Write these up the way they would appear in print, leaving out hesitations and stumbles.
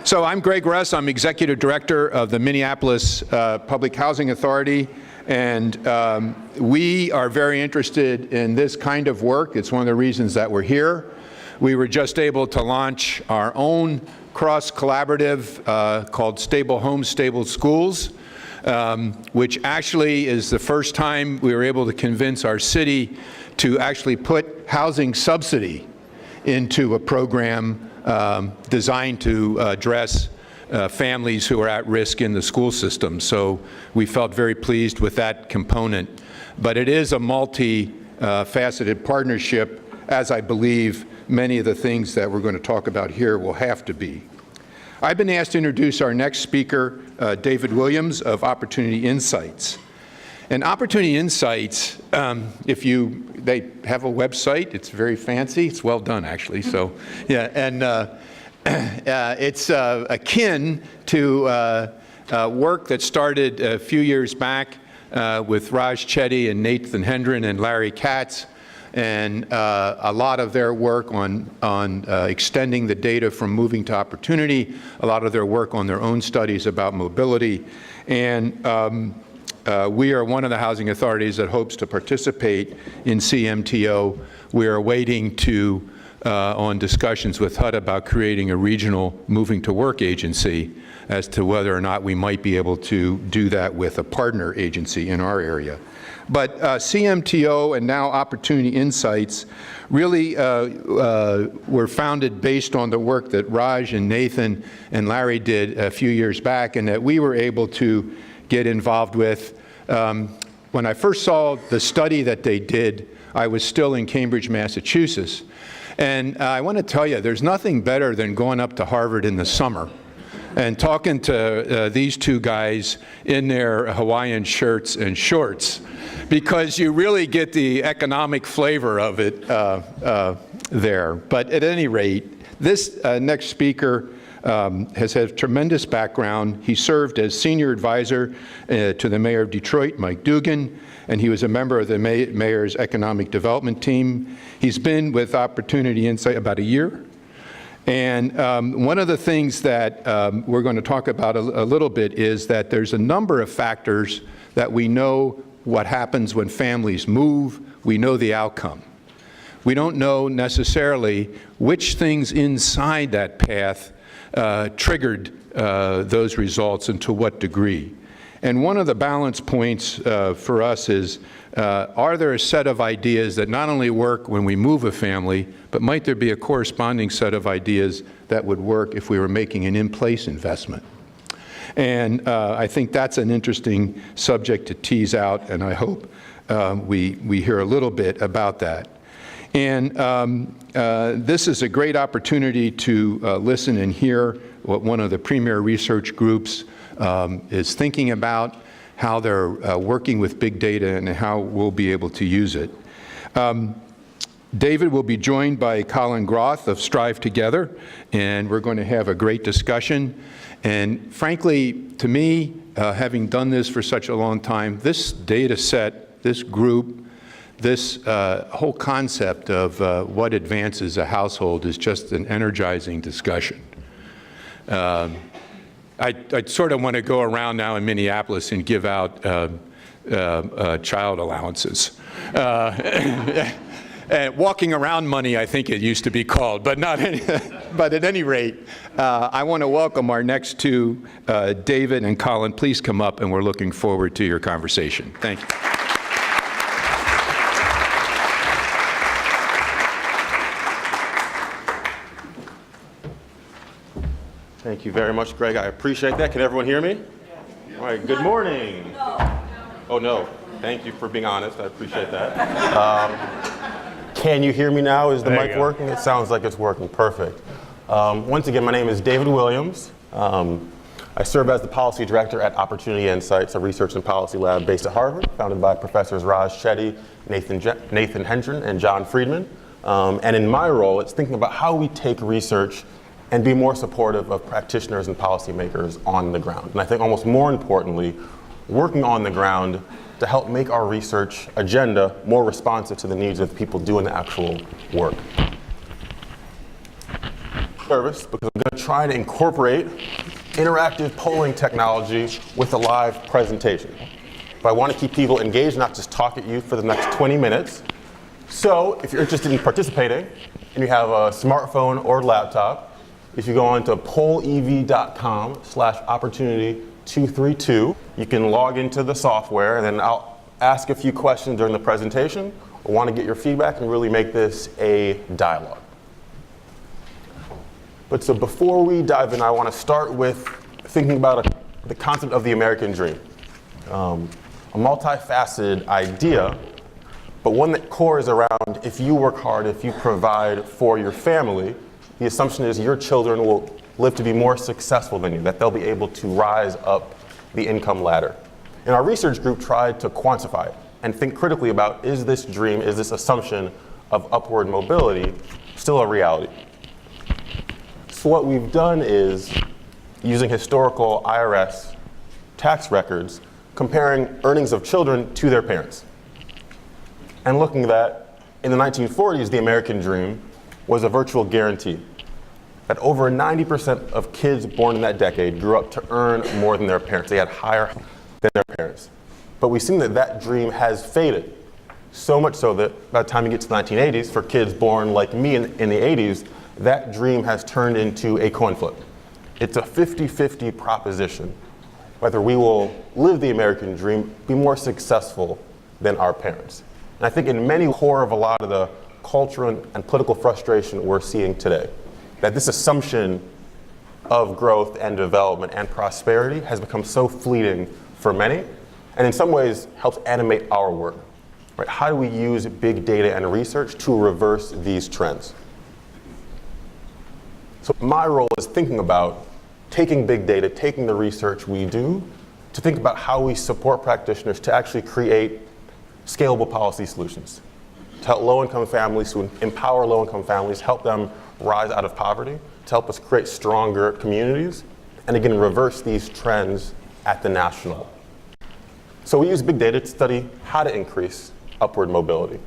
So I'm Greg Russ. I'm Executive Director of the Minneapolis Public Housing Authority, and we are very interested in this kind of work. It's one of the reasons that we're here. We were just able to launch our own cross-collaborative called Stable Homes, Stable Schools, which actually is the first time we were able to convince our city to actually put housing subsidy into a program designed to address families who are at risk in the school system. So we felt very pleased with that component. But it is a multi-faceted partnership, as I believe many of the things that we're going to talk about here will have to be. I've been asked to introduce our next speaker, David Williams of Opportunity Insights. And Opportunity Insights, they have a website. It's very fancy. It's well done, actually. So, yeah, and it's akin to work that started a few years back with Raj Chetty and Nathan Hendren and Larry Katz, and a lot of their work on extending the data from moving to opportunity, a lot of their work on their own studies about mobility, and we are one of the housing authorities that hopes to participate in CMTO. We are waiting on discussions with HUD about creating a regional moving to work agency as to whether or not we might be able to do that with a partner agency in our area. But CMTO and now Opportunity Insights really were founded based on the work that Raj and Nathan and Larry did a few years back, and that we were able to get involved with. When I first saw the study that they did, I was still in Cambridge, Massachusetts. And I want to tell you, there's nothing better than going up to Harvard in the summer and talking to these two guys in their Hawaiian shirts and shorts, because you really get the economic flavor of it there. But at any rate, this next speaker has had tremendous background. He served as senior advisor to the mayor of Detroit, Mike Dugan, and he was a member of the mayor's economic development team. He's been with Opportunity Insight about a year. And one of the things that we're going to talk about a little bit is that there's a number of factors that we know what happens when families move. We know the outcome. We don't know necessarily which things inside that path triggered those results and to what degree. And one of the balance points for us is, are there a set of ideas that not only work when we move a family, but might there be a corresponding set of ideas that would work if we were making an in-place investment? And I think that's an interesting subject to tease out, and I hope we hear a little bit about that. And this is a great opportunity to listen and hear what one of the premier research groups is thinking about, how they're working with big data, and how we'll be able to use it. David will be joined by Colin Groth of StriveTogether, and we're going to have a great discussion. And frankly, to me, having done this for such a long time, this data set, this group, this whole concept of what advances a household is just an energizing discussion. I sort of want to go around now in Minneapolis and give out child allowances. Walking around money, I think it used to be called, but not. But at any rate, I want to welcome our next two, David and Colin. Please come up, and we're looking forward to your conversation. Thank you. Thank you very much, Greg. I appreciate that. Can everyone hear me? All right, good morning. Oh, no. Thank you for being honest. I appreciate that. Can you hear me now? Is the mic working? It sounds like it's working. Perfect. Once again, my name is David Williams. I serve as the policy director at Opportunity Insights, a research and policy lab based at Harvard, founded by Professors Raj Chetty, Nathan Hendren, and John Friedman. And in my role, it's thinking about how we take research and be more supportive of practitioners and policymakers on the ground. And I think almost more importantly, working on the ground to help make our research agenda more responsive to the needs of the people doing the actual work. nervous because I'm going to try to incorporate interactive polling technology with a live presentation. But I want to keep people engaged, not just talk at you for the next 20 minutes. So if you're interested in participating and you have a smartphone or laptop, if you go on to pollev.com/opportunity232, you can log into the software, and then I'll ask a few questions during the presentation. I want to get your feedback and really make this a dialogue. But so before we dive in, I want to start with thinking about the concept of the American dream. A multifaceted idea, but one that cores around if you work hard, if you provide for your family, the assumption is your children will live to be more successful than you, that they'll be able to rise up the income ladder. And our research group tried to quantify it and think critically about, is this dream, is this assumption of upward mobility still a reality? So what we've done is, using historical IRS tax records, comparing earnings of children to their parents. And looking at that, in the 1940s, the American dream was a virtual guarantee. That over 90% of kids born in that decade grew up to earn more than their parents. They had higher than their parents. But we've seen that that dream has faded. So much so that by the time you get to the 1980s, for kids born like me in the 80s, that dream has turned into a coin flip. It's a 50-50 proposition, whether we will live the American dream, be more successful than our parents. And I think in many core of a lot of the cultural and political frustration we're seeing today, that this assumption of growth and development and prosperity has become so fleeting for many, and in some ways helps animate our work. Right? How do we use big data and research to reverse these trends? So my role is thinking about taking big data, taking the research we do, to think about how we support practitioners to actually create scalable policy solutions, to help low-income families, to empower low-income families, help them rise out of poverty, to help us create stronger communities, and again, reverse these trends at the national level. So we use big data to study how to increase upward mobility.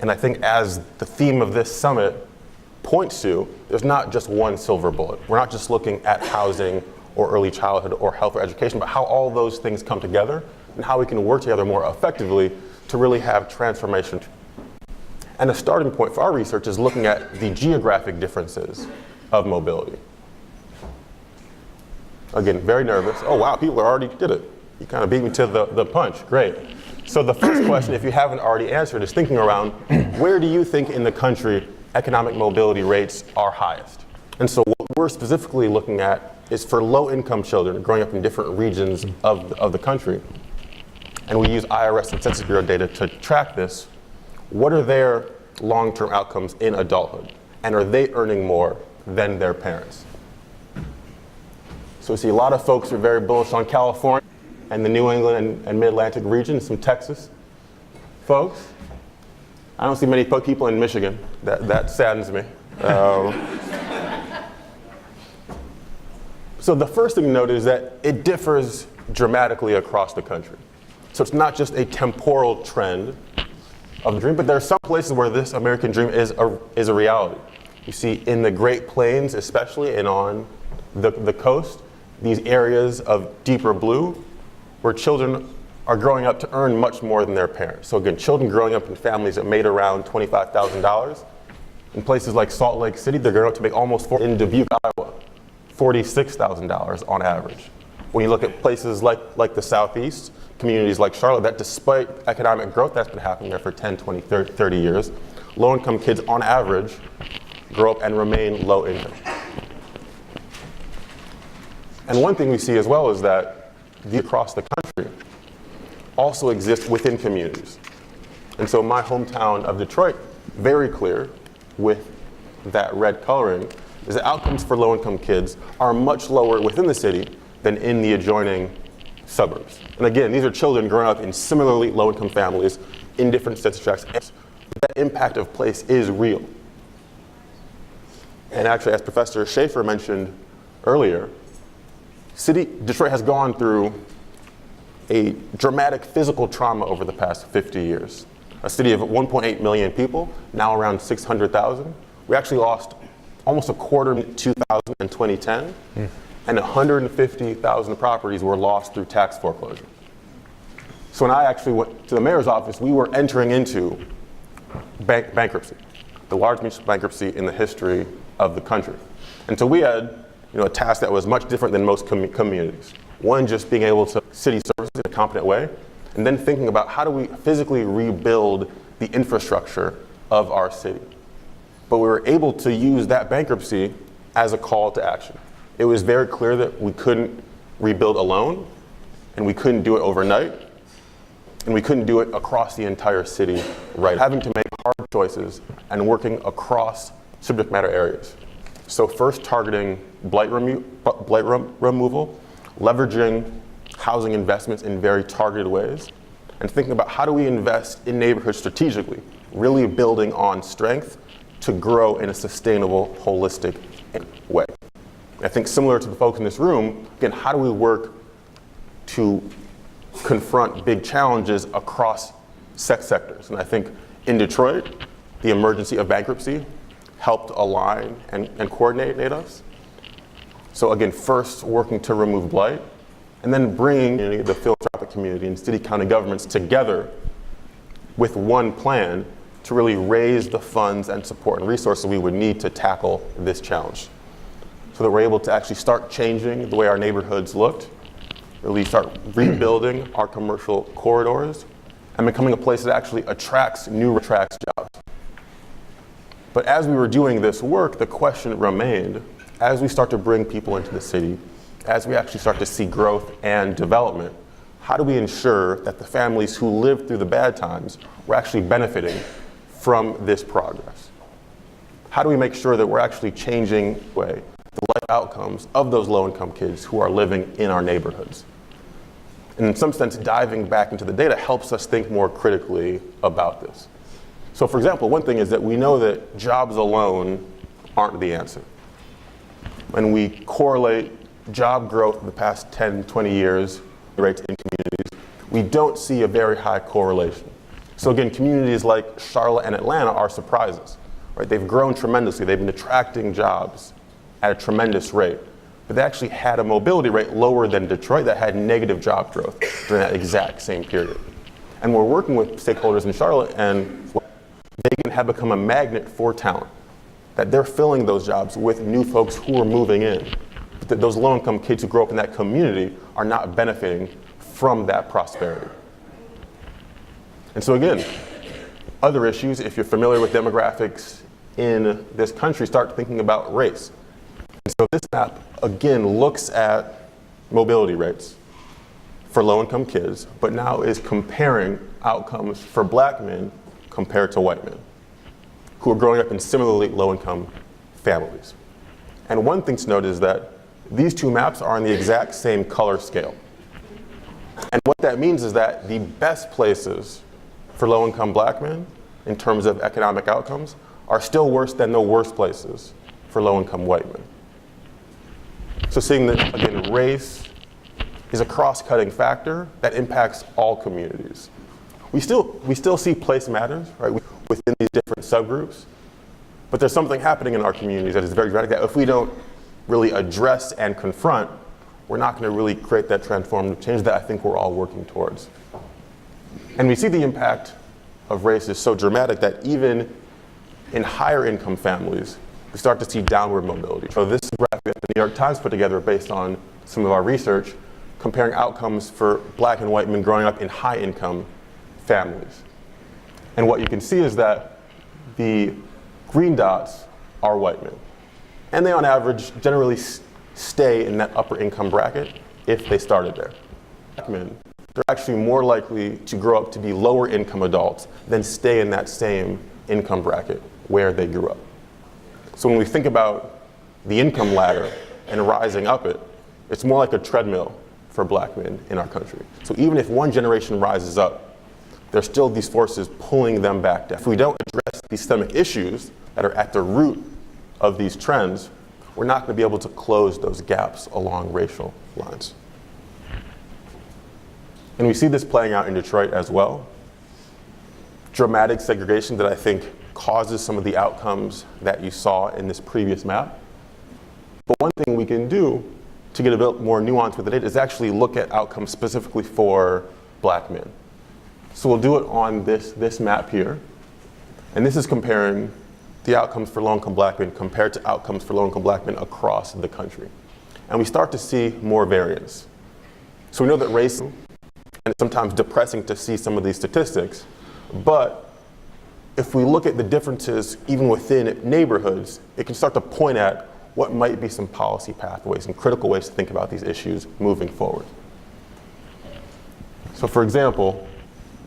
And I think as the theme of this summit points to, there's not just one silver bullet. We're not just looking at housing or early childhood or health or education, but how all those things come together and how we can work together more effectively to really have transformation. And a starting point for our research is looking at the geographic differences of mobility. Again, very nervous. Oh wow, people already did it. You kind of beat me to the punch, great. So the first question, if you haven't already answered, is thinking around, where do you think in the country economic mobility rates are highest? And so what we're specifically looking at is for low-income children growing up in different regions of the country. And we use IRS and Census Bureau data to track this. What are their long-term outcomes in adulthood? And are they earning more than their parents? So we see a lot of folks are very bullish on California and the New England and Mid-Atlantic region, some Texas folks. I don't see many people in Michigan. That saddens me. So the first thing to note is that it differs dramatically across the country. So it's not just a temporal trend of the dream, but there are some places where this American dream is a reality. You see in the Great Plains, especially, and on the coast, these areas of deeper blue, where children are growing up to earn much more than their parents. So again, children growing up in families that made around $25,000. In places like Salt Lake City, they're growing up to make almost in Dubuque, Iowa, $46,000 on average. When you look at places like the Southeast, communities like Charlotte, that despite economic growth that's been happening there for 10, 20, 30 years, low-income kids on average grow up and remain low income. And one thing we see as well is that across the country also exist within communities. And so my hometown of Detroit, very clear with that red coloring, is that outcomes for low-income kids are much lower within the city than in the adjoining suburbs. And again, these are children growing up in similarly low-income families in different census tracts. That impact of place is real. And actually, as Professor Schaefer mentioned earlier, Detroit has gone through a dramatic physical trauma over the past 50 years. A city of 1.8 million people, now around 600,000. We actually lost almost a quarter in 2000 and 2010, and 150,000 properties were lost through tax foreclosure. So when I actually went to the mayor's office, we were entering into bankruptcy, the largest bankruptcy in the history of the country. And so we had a task that was much different than most communities. One, just being able to city services in a competent way, and then thinking about how do we physically rebuild the infrastructure of our city. But we were able to use that bankruptcy as a call to action. It was very clear that we couldn't rebuild alone, and we couldn't do it overnight, and we couldn't do it across the entire city, right? Having to make hard choices and working across subject matter areas. So first targeting blight removal, leveraging housing investments in very targeted ways, and thinking about how do we invest in neighborhoods strategically, really building on strength to grow in a sustainable, holistic way. I think similar to the folks in this room, again, how do we work to confront big challenges across sectors? And I think in Detroit, the emergency of bankruptcy helped align and coordinate us. So again, first working to remove blight, and then bringing the philanthropic community and city county governments together with one plan to really raise the funds and support and resources we would need to tackle this challenge. So that we're able to actually start changing the way our neighborhoods looked, really start rebuilding our commercial corridors, and becoming a place that actually attracts jobs. But as we were doing this work, the question remained, as we start to bring people into the city, as we actually start to see growth and development, how do we ensure that the families who lived through the bad times were actually benefiting from this progress? How do we make sure that we're actually changing the life outcomes of those low-income kids who are living in our neighborhoods? And in some sense, diving back into the data helps us think more critically about this. So for example, one thing is that we know that jobs alone aren't the answer. When we correlate job growth in the past 10, 20 years, rates in communities, we don't see a very high correlation. So again, communities like Charlotte and Atlanta are surprises, right? They've grown tremendously. They've been attracting jobs at a tremendous rate. But they actually had a mobility rate lower than Detroit that had negative job growth during that exact same period. And we're working with stakeholders in Charlotte, and they have become a magnet for talent, that they're filling those jobs with new folks who are moving in. But that those low-income kids who grow up in that community are not benefiting from that prosperity. And so again, other issues, if you're familiar with demographics in this country, start thinking about race. And so this map, again, looks at mobility rates for low-income kids, but now is comparing outcomes for black men compared to white men who are growing up in similarly low-income families. And one thing to note is that these two maps are on the exact same color scale. And what that means is that the best places for low-income black men in terms of economic outcomes are still worse than the worst places for low-income white men. So seeing that, again, race is a cross-cutting factor that impacts all communities. We still see place matters, right, within these different subgroups, but there's something happening in our communities that is very dramatic that if we don't really address and confront, we're not going to really create that transformative change that I think we're all working towards. And we see the impact of race is so dramatic that even in higher income families, we start to see downward mobility. So this is a graphic that the New York Times put together based on some of our research, comparing outcomes for black and white men growing up in high income families. And what you can see is that the green dots are white men. And they on average generally stay in that upper income bracket if they started there. Black men, they're actually more likely to grow up to be lower income adults than stay in that same income bracket where they grew up. So when we think about the income ladder and rising up it, it's more like a treadmill for black men in our country. So even if one generation rises up, there's still these forces pulling them back down. If we don't address these systemic issues that are at the root of these trends, we're not going to be able to close those gaps along racial lines. And we see this playing out in Detroit as well. Dramatic segregation that I think causes some of the outcomes that you saw in this previous map. But one thing we can do to get a bit more nuance with the data is actually look at outcomes specifically for black men. So we'll do it on this map here. And this is comparing the outcomes for low-income black men compared to outcomes for low-income black men across the country. And we start to see more variance. So we know that race, and it's sometimes depressing to see some of these statistics, but if we look at the differences even within neighborhoods, it can start to point at what might be some policy pathways and critical ways to think about these issues moving forward. So for example,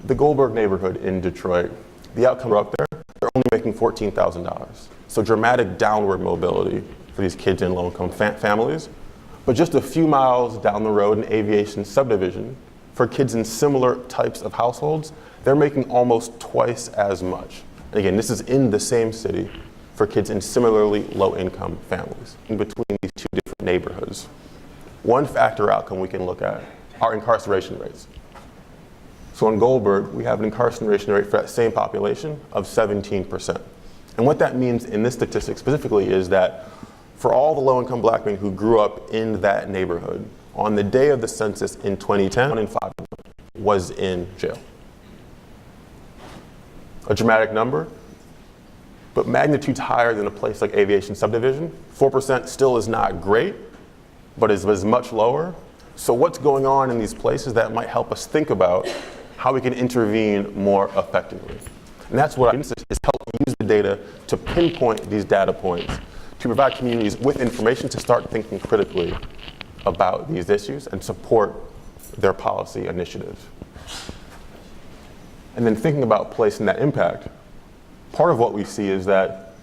the Goldberg neighborhood in Detroit, the outcome up there, they're only making $14,000. So dramatic downward mobility for these kids in low-income families. But just a few miles down the road in Aviation subdivision, for kids in similar types of households, they're making almost twice as much. And again, this is in the same city for kids in similarly low-income families in between these two different neighborhoods. One factor outcome we can look at are incarceration rates. So in Goldberg, we have an incarceration rate for that same population of 17%. And what that means in this statistic specifically is that for all the low-income black men who grew up in that neighborhood, on the day of the census in 2010, 1 in 5 of them was in jail. A dramatic number, but magnitudes higher than a place like Aviation subdivision. 4% still is not great, but is much lower. So what's going on in these places that might help us think about how we can intervene more effectively? And that's what I do, is help use the data to pinpoint these data points, to provide communities with information to start thinking critically about these issues and support their policy initiatives. And then thinking about placing that impact, part of what we see is that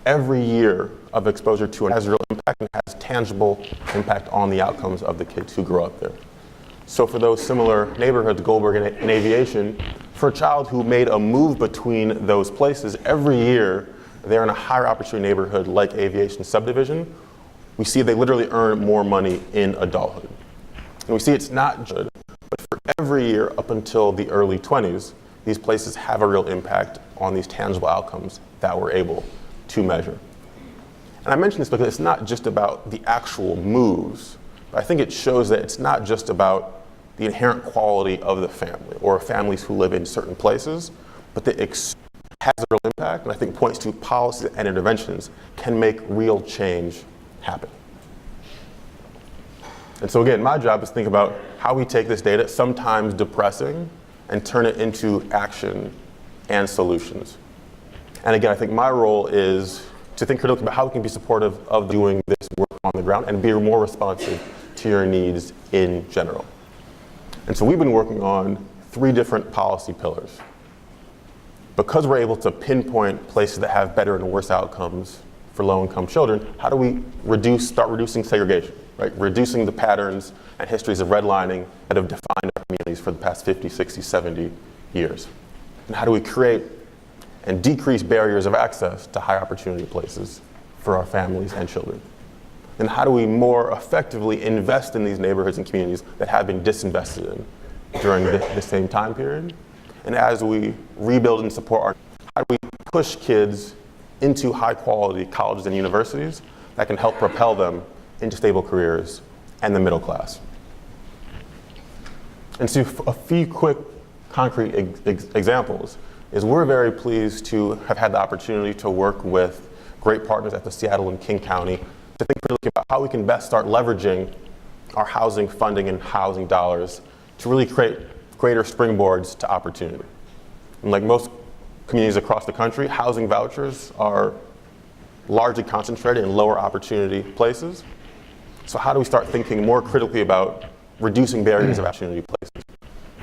every year of exposure to it has real impact and has tangible impact on the outcomes of the kids who grow up there. So for those similar neighborhoods, Goldberg and Aviation, for a child who made a move between those places, every year they're in a higher opportunity neighborhood like Aviation subdivision, we see they literally earn more money in adulthood. And we see it's not good, but for every year up until the early 20s, these places have a real impact on these tangible outcomes that we're able to measure. And I mention this because it's not just about the actual moves, but I think it shows that it's not just about the inherent quality of the family or families who live in certain places, but that it has a real impact, and I think points to policies and interventions can make real change happen. And so again, my job is to think about how we take this data, sometimes depressing, and turn it into action and solutions. And again, I think my role is to think critically about how we can be supportive of doing this work on the ground and be more responsive to your needs in general. And so we've been working on 3 different policy pillars. Because we're able to pinpoint places that have better and worse outcomes for low-income children, how do we start reducing segregation, right? Reducing the patterns and histories of redlining that have defined our communities for the past 50, 60, 70 years? And how do we create and decrease barriers of access to high opportunity places for our families and children? And how do we more effectively invest in these neighborhoods and communities that have been disinvested in during the same time period? And as we rebuild and support how do we push kids into high quality colleges and universities that can help propel them into stable careers and the middle class? And so a few quick concrete examples is we're very pleased to have had the opportunity to work with great partners at the Seattle and King County to think critically about how we can best start leveraging our housing funding and housing dollars to really create greater springboards to opportunity. And like most communities across the country, housing vouchers are largely concentrated in lower opportunity places. So how do we start thinking more critically about reducing barriers of opportunity places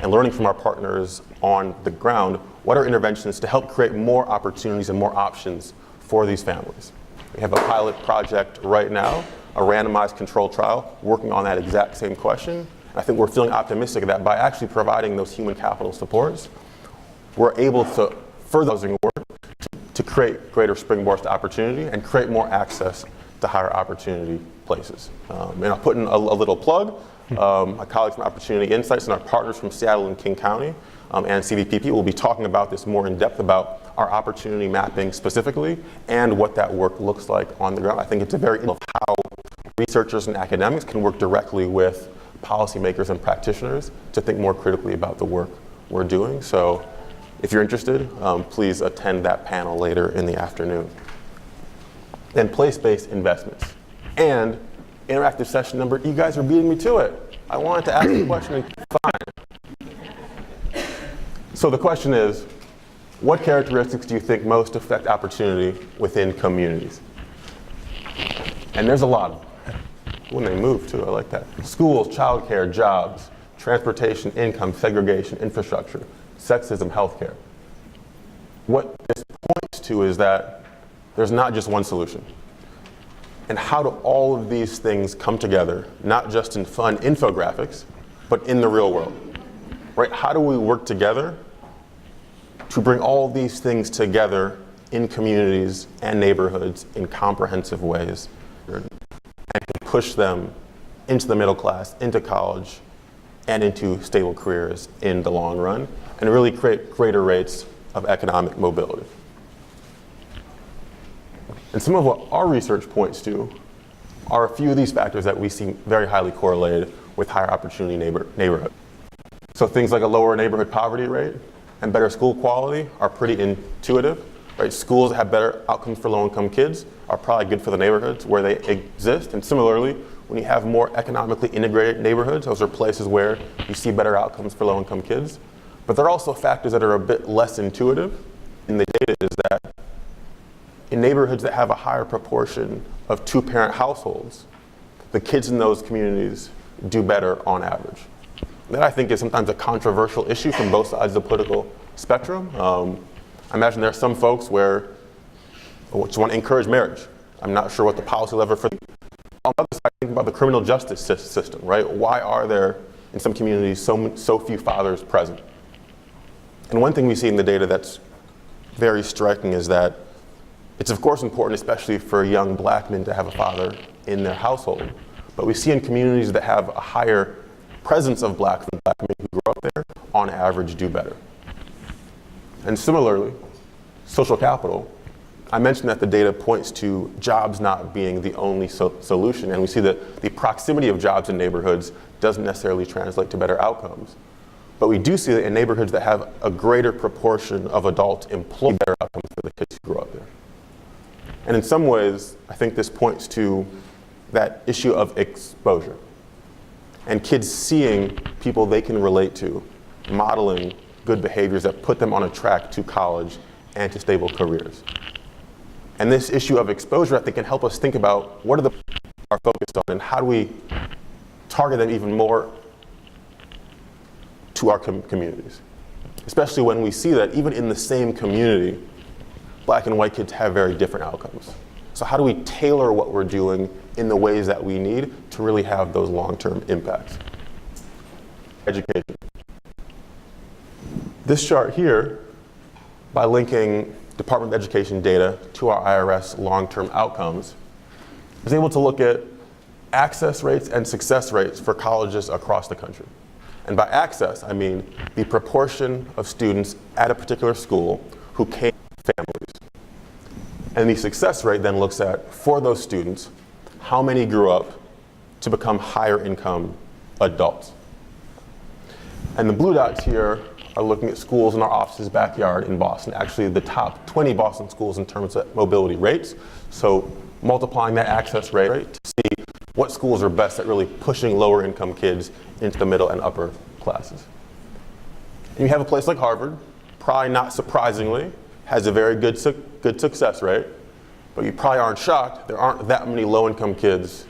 and learning from our partners on the ground what are interventions to help create more opportunities and more options for these families? We have a pilot project right now, a randomized control trial, working on that exact same question. And I think we're feeling optimistic that by actually providing those human capital supports, we're able to further housing work to create greater springboards to opportunity and create more access to higher opportunity places. And I'll put in a little plug. My colleagues from Opportunity Insights and our partners from Seattle and King County and CVPP will be talking about this more in depth about our opportunity mapping specifically and what that work looks like on the ground. I think it's a very of how researchers and academics can work directly with policymakers and practitioners to think more critically about the work we're doing. So if you're interested, please attend that panel later in the afternoon. Then place-based investments and interactive session number. You guys are beating me to it. I wanted to ask a question and fine. So the question is, what characteristics do you think most affect opportunity within communities? And there's a lot of them. When they move too, I like that. Schools, childcare, jobs, transportation, income, segregation, infrastructure, sexism, healthcare. What this points to is that there's not just one solution. And how do all of these things come together, not just in fun infographics, but in the real world? Right? How do we work together to bring all these things together in communities and neighborhoods in comprehensive ways and push them into the middle class, into college, and into stable careers in the long run, and really create greater rates of economic mobility? And some of what our research points to are a few of these factors that we see very highly correlated with higher opportunity neighborhood. So things like a lower neighborhood poverty rate and better school quality are pretty intuitive, right? Schools that have better outcomes for low-income kids are probably good for the neighborhoods where they exist. And similarly, when you have more economically integrated neighborhoods, those are places where you see better outcomes for low-income kids. But there are also factors that are a bit less intuitive in the data is that in neighborhoods that have a higher proportion of two-parent households, the kids in those communities do better on average. That I think is sometimes a controversial issue from both sides of the political spectrum. I imagine there are some folks where just want to encourage marriage. I'm not sure what the policy lever for. On the other side, think about the criminal justice system, right? Why are there in some communities so few fathers present? And one thing we see in the data that's very striking is that it's of course important, especially for young black men, to have a father in their household. But we see in communities that have a higher presence of black men who grow up there, on average, do better. And similarly, social capital. I mentioned that the data points to jobs not being the only solution, and we see that the proximity of jobs in neighborhoods doesn't necessarily translate to better outcomes. But we do see that in neighborhoods that have a greater proportion of adults employed, better outcomes for the kids who grow up there. And in some ways, I think this points to that issue of exposure. And kids seeing people they can relate to, modeling good behaviors that put them on a track to college and to stable careers. And this issue of exposure, I think, can help us think about what are the are focused on and how do we target them even more to our communities. Especially when we see that even in the same community, black and white kids have very different outcomes. So how do we tailor what we're doing in the ways that we need to really have those long-term impacts? Education. This chart here, by linking Department of Education data to our IRS long-term outcomes, is able to look at access rates and success rates for colleges across the country. And by access, I mean the proportion of students at a particular school who came from families. And the success rate then looks at, for those students, how many grew up to become higher income adults. And the blue dots here are looking at schools in our office's backyard in Boston, actually the top 20 Boston schools in terms of mobility rates. So multiplying that access rate to see what schools are best at really pushing lower income kids into the middle and upper classes. And you have a place like Harvard, probably not surprisingly, has a very good success rate, but you probably aren't shocked there aren't that many low-income kids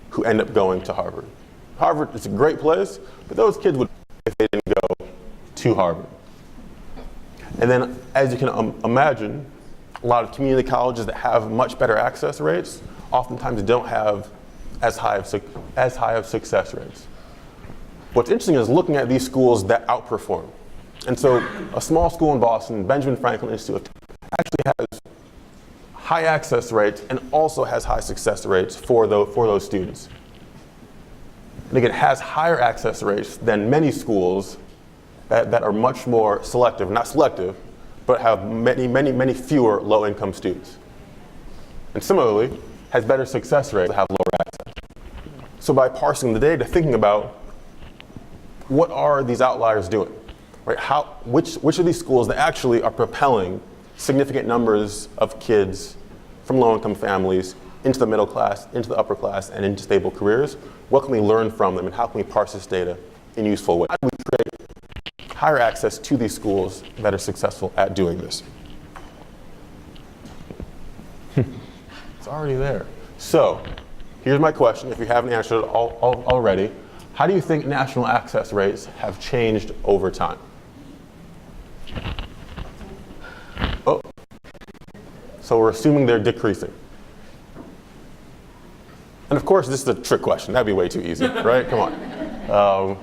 who end up going to Harvard. Harvard is a great place, but those kids would if they didn't go to Harvard. And then, as you can imagine, a lot of community colleges that have much better access rates oftentimes don't have as high of success rates. What's interesting is looking at these schools that outperform. And so a small school in Boston, Benjamin Franklin Institute, actually has high access rates and also has high success rates for those students. And again, it has higher access rates than many schools that are much more selective, not selective, but have many fewer low-income students. And similarly, has better success rates that have lower access. So by parsing the data, thinking about what are these outliers doing, right? Which of these schools that actually are propelling significant numbers of kids from low-income families into the middle class, into the upper class, and into stable careers? What can we learn from them, and how can we parse this data in useful ways? How do we create higher access to these schools that are successful at doing this? It's already there. So here's my question, if you haven't answered it already. How do you think national access rates have changed over time? Oh, so we're assuming they're decreasing. And of course, this is a trick question. That'd be way too easy, right? Come on.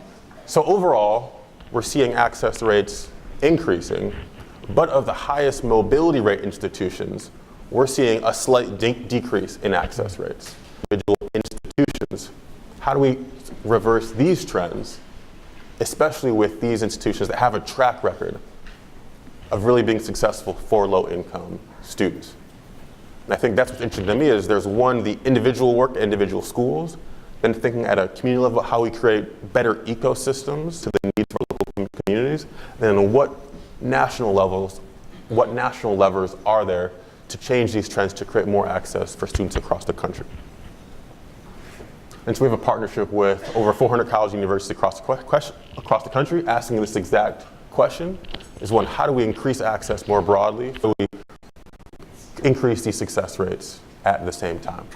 So overall, we're seeing access rates increasing, but of the highest mobility rate institutions, we're seeing a slight decrease in access rates. Individual institutions, how do we reverse these trends, especially with these institutions that have a track record of really being successful for low-income students? And I think that's what's interesting to me is there's one, the individual work, individual schools, then thinking at a community level how we create better ecosystems to the needs of our local communities, then what national levers are there to change these trends to create more access for students across the country. And so we have a partnership with over 400 colleges and universities across the country asking this exact question, is one, how do we increase access more broadly so we increase these success rates at the same time?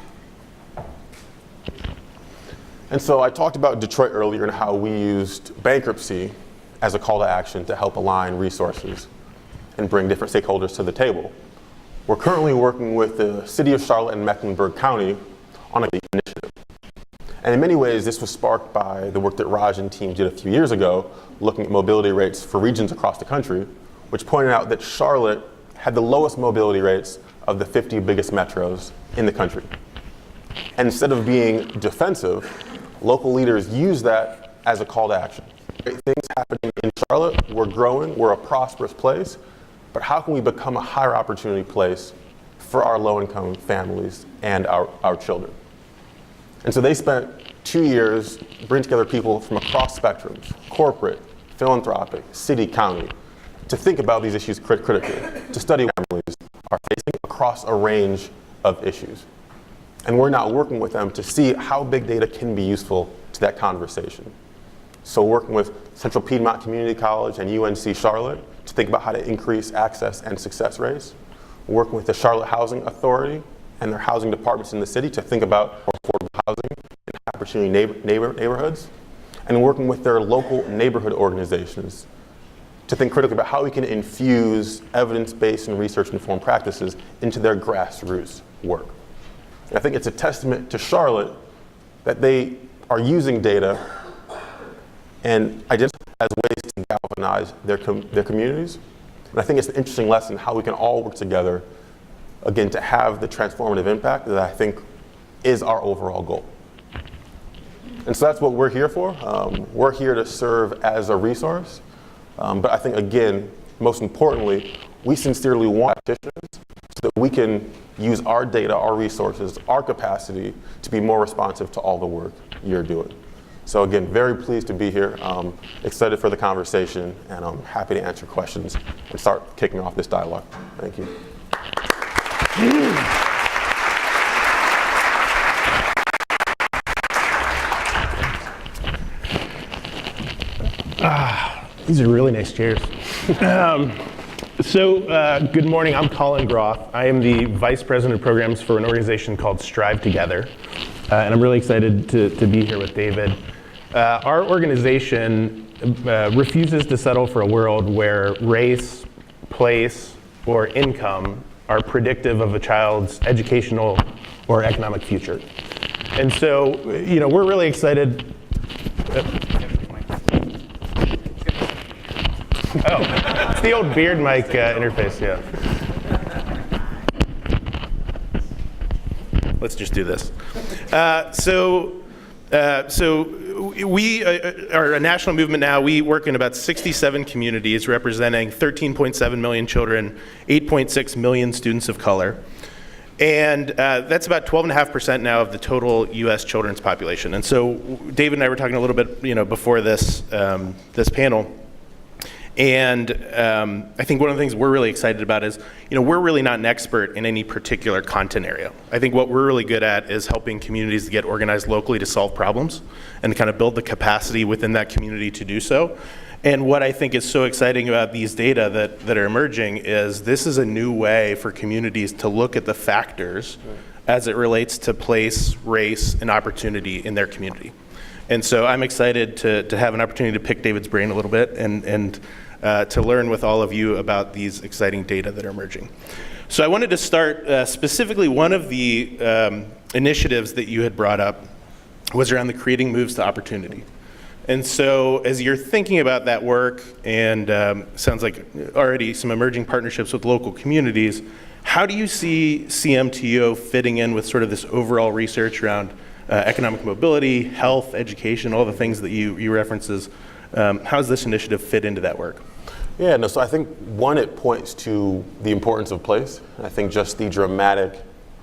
And so I talked about Detroit earlier and how we used bankruptcy as a call to action to help align resources and bring different stakeholders to the table. We're currently working with the City of Charlotte and Mecklenburg County on an initiative. And in many ways, this was sparked by the work that Raj and team did a few years ago, looking at mobility rates for regions across the country, which pointed out that Charlotte had the lowest mobility rates of the 50 biggest metros in the country. And instead of being defensive, local leaders used that as a call to action. Great things happening in Charlotte, we're growing, we're a prosperous place, but how can we become a higher opportunity place for our low-income families and our children? And so they spent 2 years bringing together people from across spectrums, corporate, philanthropic, city, county, to think about these issues critically, to study what families are facing across a range of issues. And we're now working with them to see how big data can be useful to that conversation. So working with Central Piedmont Community College and UNC Charlotte to think about how to increase access and success rates. Working with the Charlotte Housing Authority and their housing departments in the city to think about affordable housing in opportunity neighborhoods. And working with their local neighborhood organizations to think critically about how we can infuse evidence-based and research-informed practices into their grassroots work. And I think it's a testament to Charlotte that they are using data and identify as ways to galvanize their communities. And I think it's an interesting lesson how we can all work together, again, to have the transformative impact that I think is our overall goal. And so that's what we're here for. We're here to serve as a resource. But I think, again, most importantly, we sincerely want practitioners so that we can use our data, our resources, our capacity to be more responsive to all the work you're doing. So again, very pleased to be here, excited for the conversation, and I'm happy to answer questions and start kicking off this dialogue. Thank you. These are really nice chairs. Good morning, I'm Colin Groth. I am the Vice President of Programs for an organization called StriveTogether. And I'm really excited to be here with David. Our organization refuses to settle for a world where race, place, or income are predictive of a child's educational or economic future. And so, we're really excited. Oh, it's the old beard mic interface, yeah. let's just do this. We are a national movement now. We work in about 67 communities representing 13.7 million children, 8.6 million students of color. And that's about 12.5% now of the total U.S. children's population. And so David and I were talking a little bit, before this this panel. And I think one of the things we're really excited about is, we're really not an expert in any particular content area. I think what we're really good at is helping communities get organized locally to solve problems and kind of build the capacity within that community to do so. And what I think is so exciting about these data that are emerging is this is a new way for communities to look at the factors as it relates to place, race, and opportunity in their community. And so I'm excited to have an opportunity to pick David's brain a little bit and to learn with all of you about these exciting data that are emerging. So I wanted to start specifically one of the initiatives that you had brought up was around the creating moves to opportunity. And so as you're thinking about that work and sounds like already some emerging partnerships with local communities, how do you see CMTO fitting in with sort of this overall research around economic mobility, health, education, all the things that you references? How does this initiative fit into that work? Yeah, no, so I think one, it points to the importance of place. I think just the dramatic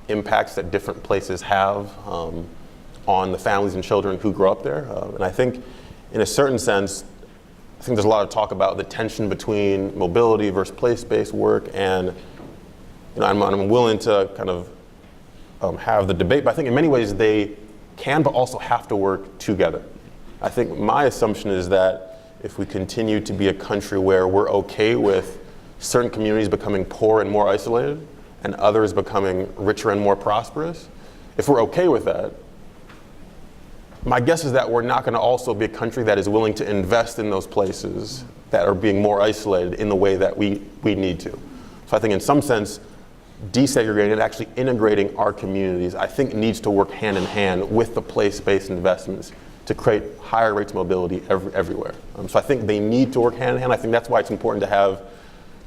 impacts that different places have on the families and children who grow up there. And I think in a certain sense, I think there's a lot of talk about the tension between mobility versus place-based work, and I'm willing to kind of have the debate, but I think in many ways they can but also have to work together. I think my assumption is that if we continue to be a country where we're okay with certain communities becoming poor and more isolated and others becoming richer and more prosperous, if we're okay with that, my guess is that we're not going to also be a country that is willing to invest in those places that are being more isolated in the way that we need to. So I think in some sense, desegregating and actually integrating our communities, I think needs to work hand in hand with the place-based investments to create higher rates of mobility everywhere. So I think they need to work hand in hand. I think that's why it's important to have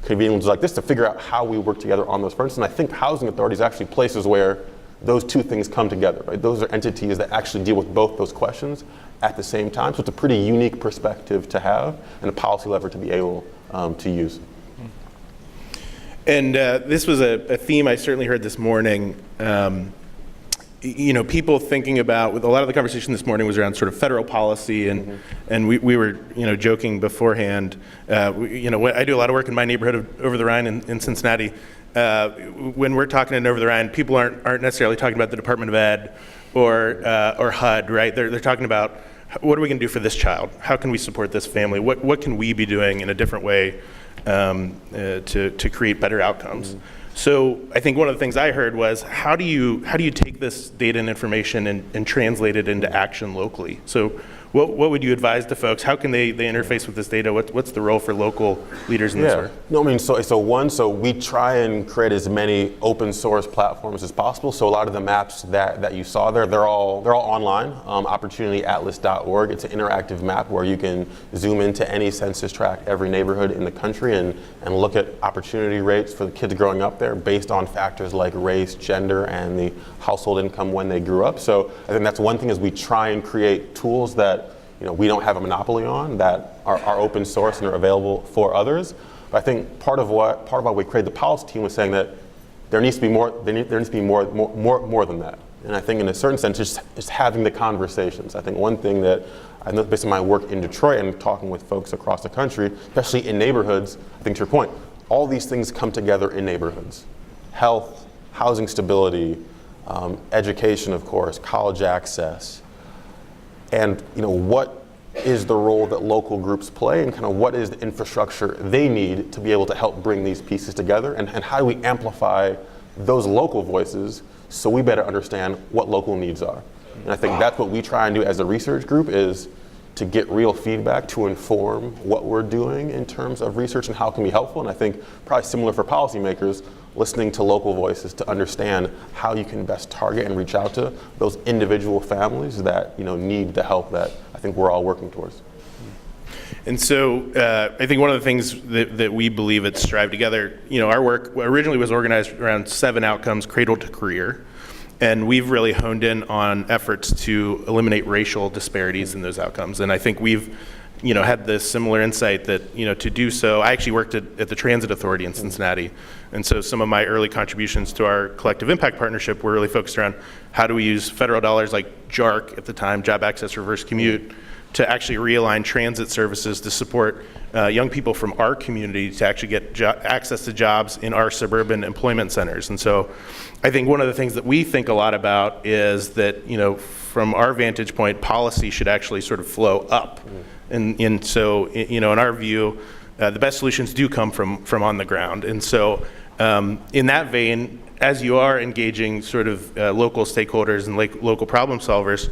convening like this to figure out how we work together on those fronts. And I think housing authorities are actually places where those two things come together, right? Those are entities that actually deal with both those questions at the same time. So it's a pretty unique perspective to have and a policy lever to be able to use. And this was a theme I certainly heard this morning. People thinking about, with a lot of the conversation this morning was around sort of federal policy, and we were joking beforehand. I do a lot of work in my neighborhood of Over the Rhine in Cincinnati. When we're talking in Over the Rhine, people aren't necessarily talking about the Department of Ed or HUD, right? They're talking about what are we going to do for this child? How can we support this family? What can we be doing in a different way to create better outcomes? So I think one of the things I heard was how do you take this data and information and translate it into action locally? So what would you advise to folks? How can they interface with this data? What's the role for local leaders in this work? No, I mean, so we try and create as many open source platforms as possible. So a lot of the maps that you saw there, they're all online. Opportunityatlas.org. It's an interactive map where you can zoom into any census tract, every neighborhood in the country, and look at opportunity rates for the kids growing up there based on factors like race, gender, and the household income when they grew up. So I think that's one thing, is we try and create tools that we don't have a monopoly on, that are open source and are available for others. But I think part of why we created the policy team was saying that there needs to be more. There needs to be more than that. And I think in a certain sense, just having the conversations. I think one thing that I know based on my work in Detroit and talking with folks across the country, especially in neighborhoods, I think to your point, all these things come together in neighborhoods: health, housing stability, education, of course, college access. And what is the role that local groups play, and kind of what is the infrastructure they need to be able to help bring these pieces together, and how do we amplify those local voices so we better understand what local needs are. And I think that's what we try and do as a research group, is to get real feedback to inform what we're doing in terms of research and how it can be helpful. And I think probably similar for policymakers, listening to local voices to understand how you can best target and reach out to those individual families that need the help that I think we're all working towards. And so I think one of the things that we believe at StriveTogether, our work originally was organized around 7 outcomes, cradle to career. And we've really honed in on efforts to eliminate racial disparities in those outcomes. And I think we've had this similar insight that, to do so, I actually worked at the Transit Authority in Cincinnati. And so some of my early contributions to our collective impact partnership were really focused around how do we use federal dollars like JARC at the time, Job Access Reverse Commute, to actually realign transit services to support young people from our community to actually get access to jobs in our suburban employment centers. And so I think one of the things that we think a lot about is that, from our vantage point, policy should actually sort of flow up. And so, in our view, the best solutions do come from on the ground. And so in that vein, as you are engaging sort of local stakeholders and local problem solvers,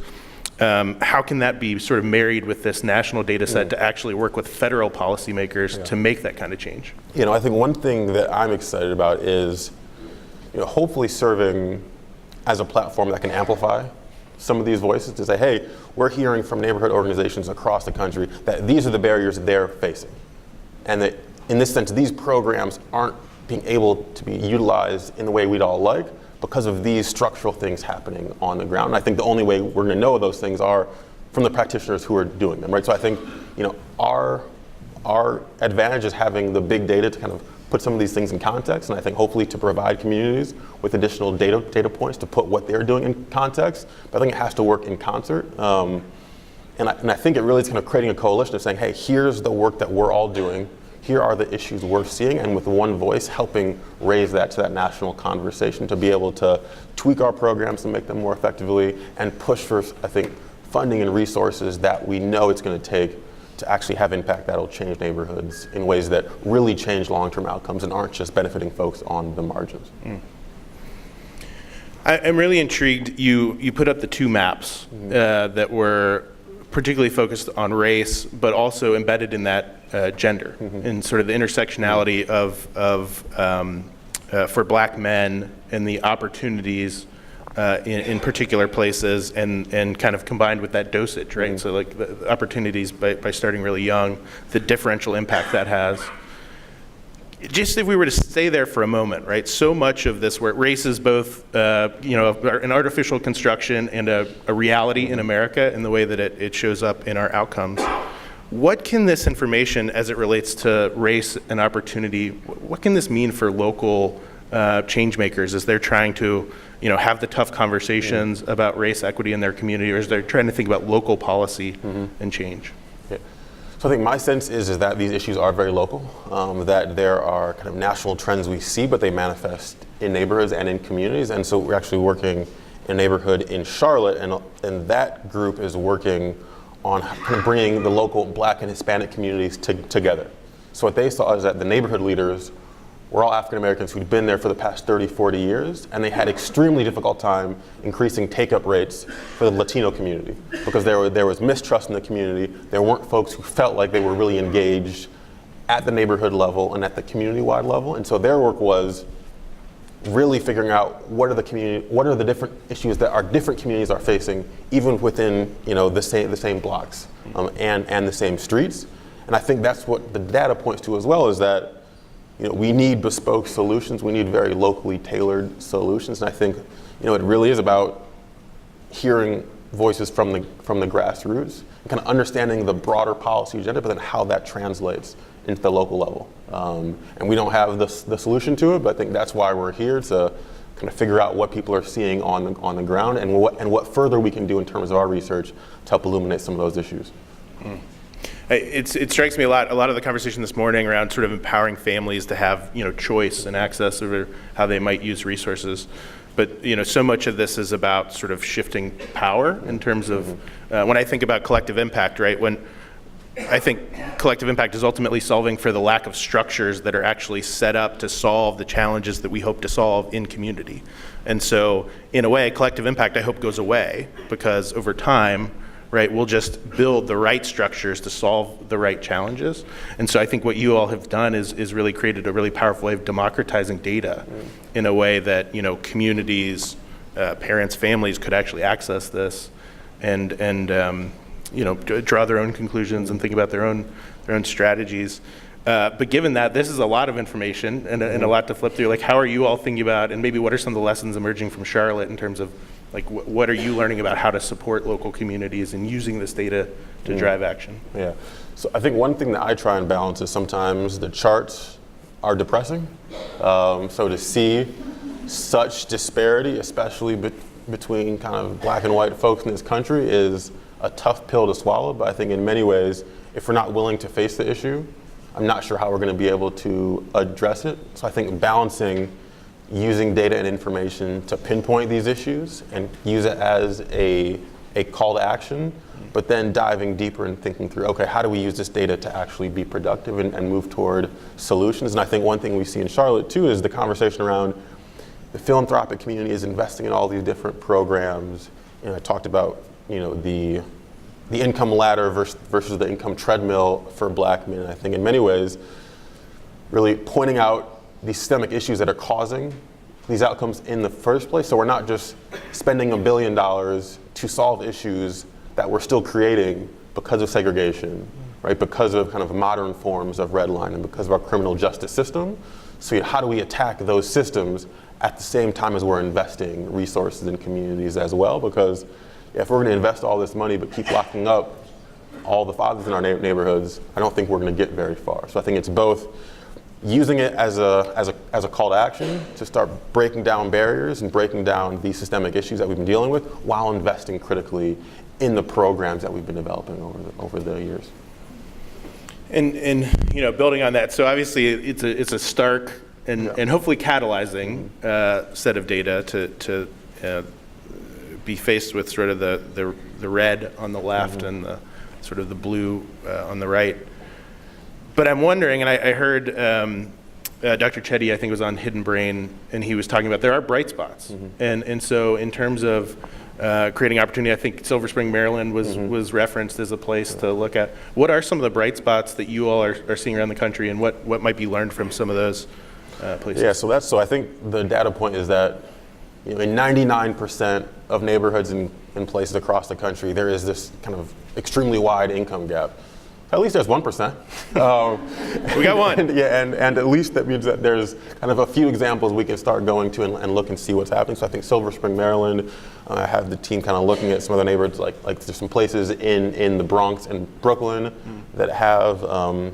how can that be sort of married with this national data set to actually work with federal policymakers to make that kind of change? I think one thing that I'm excited about is, hopefully serving as a platform that can amplify some of these voices to say, hey, we're hearing from neighborhood organizations across the country that these are the barriers they're facing. And that in this sense, these programs aren't being able to be utilized in the way we'd all like because of these structural things happening on the ground. And I think the only way we're going to know those things are from the practitioners who are doing them, right? So I think, our advantage is having the big data to kind of put some of these things in context, and I think hopefully to provide communities with additional data points to put what they're doing in context. But I think it has to work in concert. And I think it really is kind of creating a coalition of saying, hey, here's the work that we're all doing. Here are the issues we're seeing, and with one voice helping raise that to that national conversation to be able to tweak our programs and make them more effectively and push for, I think, funding and resources that we know it's going to take to actually have impact that'll change neighborhoods in ways that really change long-term outcomes and aren't just benefiting folks on the margins. I'm really intrigued. You put up the two maps that were particularly focused on race, but also embedded in that gender and sort of the intersectionality for Black men and the opportunities in particular places, and kind of combined with that dosage, right? So like the opportunities by starting really young, the differential impact that has. Just if we were to stay there for a moment, right? So much of this work, race is both an artificial construction and a reality in America in the way that it shows up in our outcomes. What can this information, as it relates to race and opportunity, what can this mean for local change makers as they're trying to have the tough conversations about race equity in their community, or as they're trying to think about local policy and change? So I think my sense is that these issues are very local, that there are kind of national trends we see, but they manifest in neighborhoods and in communities. And so we're actually working in a neighborhood in Charlotte, and that group is working on kind of bringing the local Black and Hispanic communities together. So what they saw is that the neighborhood leaders were all African Americans who'd been there for the past 30, 40 years, and they had extremely difficult time increasing take-up rates for the Latino community because there was mistrust in the community. There weren't folks who felt like they were really engaged at the neighborhood level and at the community-wide level, and so their work was really figuring out what are the different issues that our different communities are facing, even within the same blocks and the same streets. And I think that's what the data points to as well, is that we need bespoke solutions. We need very locally tailored solutions. And I think, it really is about hearing voices from the grassroots and kind of understanding the broader policy agenda, but then how that translates into the local level. And we don't have the solution to it, but I think that's why we're here, to kind of figure out what people are seeing on the ground and what further we can do in terms of our research to help illuminate some of those issues. It strikes me a lot of the conversation this morning around sort of empowering families to have choice and access over how they might use resources. But so much of this is about sort of shifting power in terms of when I think about collective impact, right? When I think collective impact is ultimately solving for the lack of structures that are actually set up to solve the challenges that we hope to solve in community. And so in a way, collective impact I hope goes away, because over time, right, we'll just build the right structures to solve the right challenges. And so I think what you all have done is really created a really powerful way of democratizing data in a way that communities, parents, families could actually access this and draw their own conclusions and think about their own strategies. But given that this is a lot of information and a lot to flip through, like how are you all thinking about, and maybe what are some of the lessons emerging from Charlotte in terms of like what are you learning about how to support local communities and using this data to drive action? Yeah, so I think one thing that I try and balance is sometimes the charts are depressing. So to see such disparity, especially between kind of black and white folks in this country, is a tough pill to swallow. But I think in many ways, if we're not willing to face the issue, I'm not sure how we're going to be able to address it. So I think balancing using data and information to pinpoint these issues and use it as a call to action, but then diving deeper and thinking through, okay, how do we use this data to actually be productive and move toward solutions? And I think one thing we see in Charlotte too is the conversation around the philanthropic community is investing in all these different programs. You know, I talked about, you know, the income ladder versus the income treadmill for black men. I think in many ways, really pointing out the systemic issues that are causing these outcomes in the first place. So we're not just spending $1 billion to solve issues that we're still creating because of segregation, right? Because of kind of modern forms of redlining, because of our criminal justice system. So how do we attack those systems at the same time as we're investing resources in communities as well? Because if we're going to invest all this money but keep locking up all the fathers in our neighborhoods, I don't think we're going to get very far. So I think it's both using it as a call to action to start breaking down barriers and breaking down these systemic issues that we've been dealing with while investing critically in the programs that we've been developing over the years. And you know, building on that, so obviously it's a stark and hopefully catalyzing set of data to be faced with sort of the red on the left and the sort of the blue on the right. But I'm wondering, and I heard Dr. Chetty, I think, was on Hidden Brain, and he was talking about there are bright spots. And so in terms of creating opportunity, I think Silver Spring, Maryland was referenced as a place to look at. What are some of the bright spots that you all are seeing around the country, and what might be learned from some of those places? Yeah, so I think the data point is that, you know, in 99% of neighborhoods in places across the country, there is this kind of extremely wide income gap. At least there's 1%. We got one. And at least that means that there's kind of a few examples we can start going to and look and see what's happening. So I think Silver Spring, Maryland, I have the team kind of looking at some of the neighborhoods, like there's some places in the Bronx and Brooklyn that have kind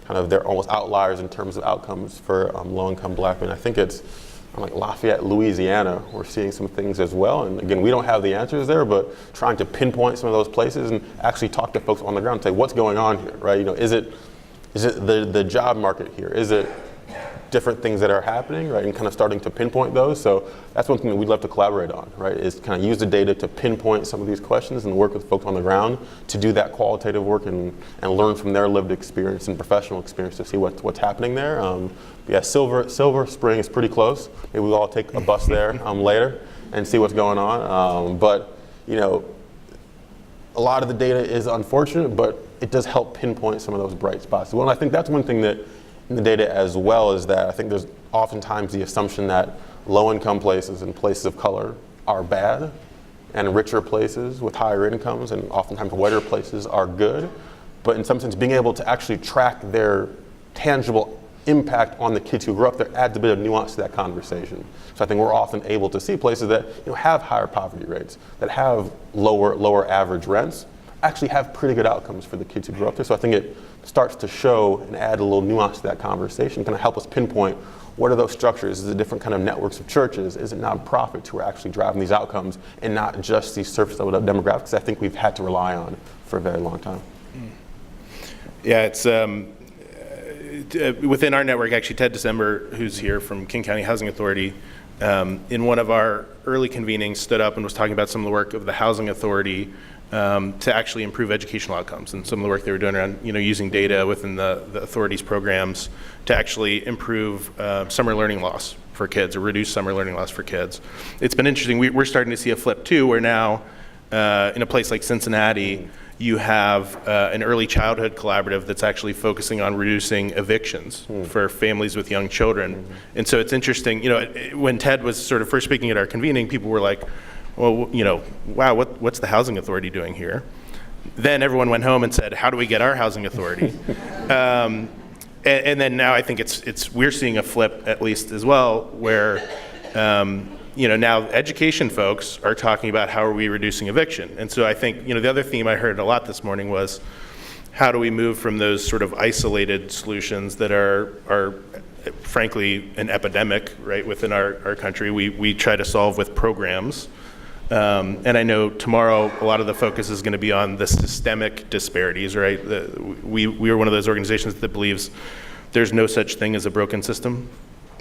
of, they're almost outliers in terms of outcomes for low-income black men. I think it's like Lafayette, Louisiana, we're seeing some things as well. And again, we don't have the answers there, but trying to pinpoint some of those places and actually talk to folks on the ground and say, what's going on here, right? You know, is it the job market here? Is it different things that are happening, right? And kind of starting to pinpoint those. So that's one thing that we'd love to collaborate on, right? Is kind of use the data to pinpoint some of these questions and work with folks on the ground to do that qualitative work and learn from their lived experience and professional experience to see what's happening there. Yeah, Silver Spring is pretty close. Maybe we'll all take a bus there later and see what's going on. But you know, a lot of the data is unfortunate, but it does help pinpoint some of those bright spots. Well, and I think that's one thing that in the data as well is that I think there's oftentimes the assumption that low-income places and places of color are bad, and richer places with higher incomes and oftentimes whiter places are good. But in some sense, being able to actually track their tangible impact on the kids who grow up there adds a bit of nuance to that conversation. So I think we're often able to see places that, you know, have higher poverty rates, that have lower average rents, actually have pretty good outcomes for the kids who grow up there. So I think it starts to show and add a little nuance to that conversation, kind of help us pinpoint what are those structures? Is it different kind of networks of churches? Is it nonprofits who are actually driving these outcomes and not just these surface level demographics I think we've had to rely on for a very long time? Yeah, it's within our network, actually, Ted December, who's here from King County Housing Authority, in one of our early convenings stood up and was talking about some of the work of the Housing Authority to actually improve educational outcomes and some of the work they were doing around, you know, using data within the authority's programs to actually improve summer learning loss for kids or reduce summer learning loss for kids. It's been interesting. We're starting to see a flip too, where now in a place like Cincinnati, you have an early childhood collaborative that's actually focusing on reducing evictions for families with young children. And so it's interesting, you know, when Ted was sort of first speaking at our convening, people were like, well, you know, wow, what's the Housing Authority doing here? Then everyone went home and said, how do we get our Housing Authority? and then now I think we're seeing a flip at least as well, where now education folks are talking about how are we reducing eviction. And so I think the other theme I heard a lot this morning was how do we move from those sort of isolated solutions that are frankly an epidemic right within our country. We try to solve with programs. And I know tomorrow a lot of the focus is going to be on the systemic disparities, right? We are one of those organizations that believes there's no such thing as a broken system,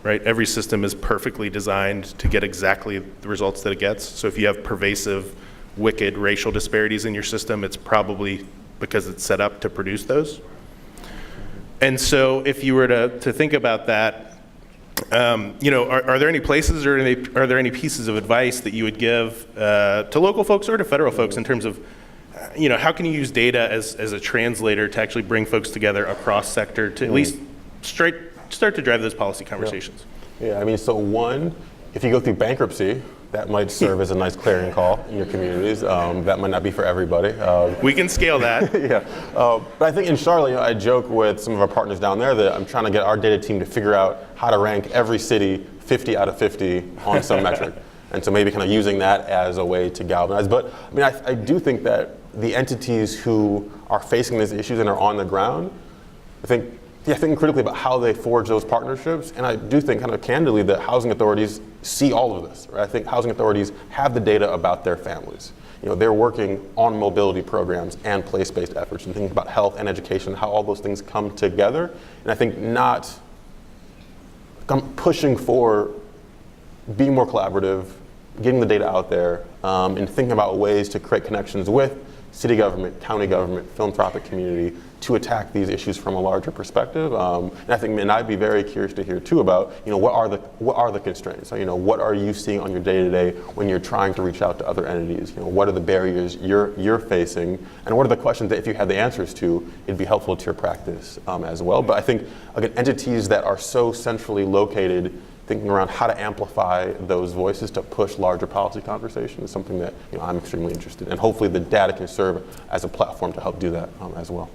right? Every system is perfectly designed to get exactly the results that it gets. So if you have pervasive, wicked racial disparities in your system, it's probably because it's set up to produce those. And so if you were to think about that, are there any places or are there any pieces of advice that you would give to local folks or to federal folks in terms of, how can you use data as a translator to actually bring folks together across sector to at least start to drive those policy conversations? Yeah, I mean, so one, if you go through bankruptcy, that might serve as a nice clarion call in your communities. That might not be for everybody. We can scale that. Yeah, but I think in Charlotte, I joke with some of our partners down there that I'm trying to get our data team to figure out how to rank every city 50 out of 50 on some metric. And so maybe kind of using that as a way to galvanize. But I mean, I do think that the entities who are facing these issues and are on the ground, thinking critically about how they forge those partnerships. And I do think kind of candidly that housing authorities see all of this, right? I think housing authorities have the data about their families. They're working on mobility programs and place-based efforts and thinking about health and education, how all those things come together. And I think not pushing for being more collaborative, getting the data out there, and thinking about ways to create connections with city government, county government, philanthropic community to attack these issues from a larger perspective. And I'd be very curious to hear too about, what are the constraints? So, what are you seeing on your day-to-day when you're trying to reach out to other entities? What are the barriers you're facing? And what are the questions that if you had the answers to, it'd be helpful to your practice as well. But I think, again, entities that are so centrally located, thinking around how to amplify those voices to push larger policy conversations is something that I'm extremely interested in. And hopefully the data can serve as a platform to help do that as well.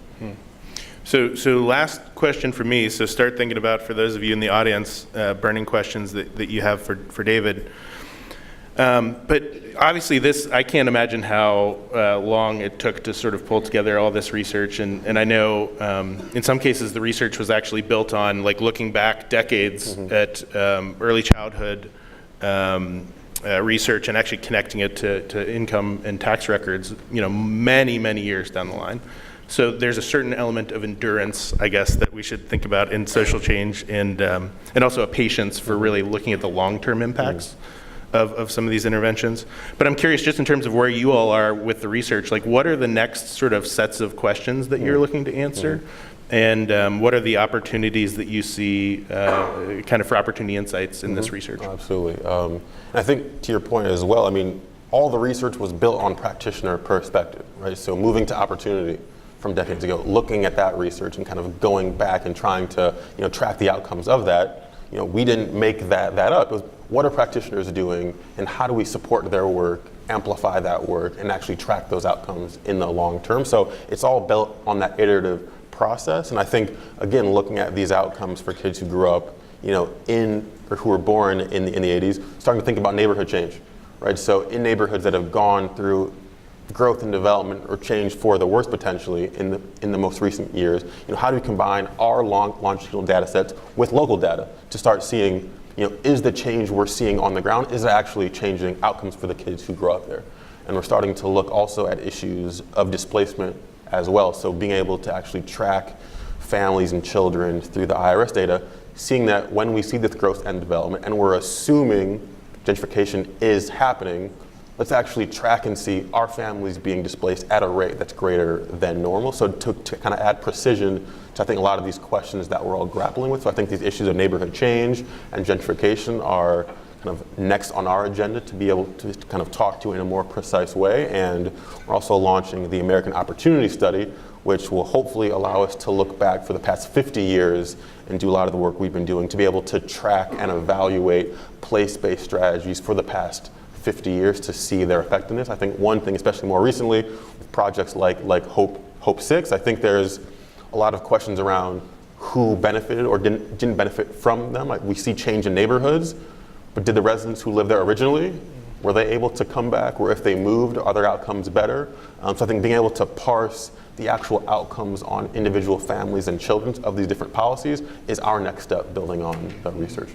So last question for me. So start thinking about, for those of you in the audience, burning questions that you have for David. But obviously I can't imagine how long it took to sort of pull together all this research. And I know in some cases the research was actually built on looking back decades at early childhood research and actually connecting it to income and tax records, many, many years down the line. So there's a certain element of endurance, I guess, that we should think about in social change, and also a patience for really looking at the long-term impacts of some of these interventions. But I'm curious, just in terms of where you all are with the research, what are the next sort of sets of questions that you're looking to answer? And what are the opportunities that you see kind of for opportunity insights in this research? Absolutely. And I think to your point as well, I mean, all the research was built on practitioner perspective, right? So moving to opportunity from decades ago, looking at that research and kind of going back and trying to track the outcomes of that, we didn't make that up. It was, what are practitioners doing and how do we support their work, amplify that work, and actually track those outcomes in the long term? So it's all built on that iterative process. And I think, again, looking at these outcomes for kids who grew up, in or who were born in the 80s, starting to think about neighborhood change, right? So in neighborhoods that have gone through growth and development or change for the worse potentially in the most recent years, how do we combine our longitudinal data sets with local data to start seeing, is the change we're seeing on the ground, is it actually changing outcomes for the kids who grow up there? And we're starting to look also at issues of displacement as well. So being able to actually track families and children through the IRS data, seeing that when we see this growth and development and we're assuming gentrification is happening, let's actually track and see our families being displaced at a rate that's greater than normal. So to kind of add precision to, I think, a lot of these questions that we're all grappling with. So I think these issues of neighborhood change and gentrification are kind of next on our agenda to be able to kind of talk to in a more precise way. And we're also launching the American Opportunity Study, which will hopefully allow us to look back for the past 50 years and do a lot of the work we've been doing to be able to track and evaluate place-based strategies for the past 50 years to see their effectiveness. I think one thing, especially more recently, with projects like Hope 6, I think there's a lot of questions around who benefited or didn't benefit from them. Like we see change in neighborhoods, but did the residents who lived there originally, were they able to come back? Or if they moved, are their outcomes better? So I think being able to parse the actual outcomes on individual families and children of these different policies is our next step building on the research.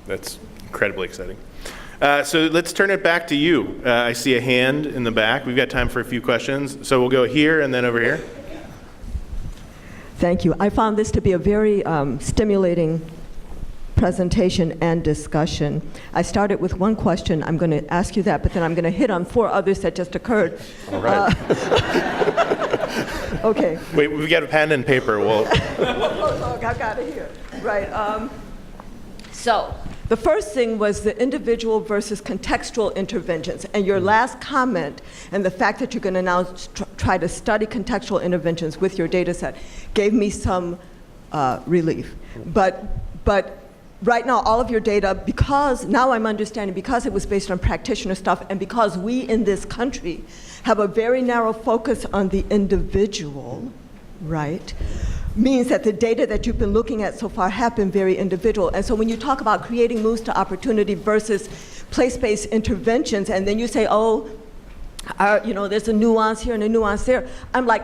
That's incredibly exciting. So let's turn it back to you. I see a hand in the back. We've got time for a few questions. So we'll go here and then over here. Thank you. I found this to be a very stimulating presentation and discussion. I started with one question. I'm going to ask you that, but then I'm going to hit on 4 others that just occurred. All right. Okay. Wait, we've got a pen and paper. We'll Oh, I got it here. Right. So the first thing was the individual versus contextual interventions. And your last comment and the fact that you're going to now try to study contextual interventions with your data set gave me some relief. But right now, all of your data, because now I'm understanding, because it was based on practitioner stuff, and because we in this country have a very narrow focus on the individual, right, means that the data that you've been looking at so far have been very individual. And so when you talk about creating moves to opportunity versus place-based interventions, and then you say, oh, there's a nuance here and a nuance there, I'm like,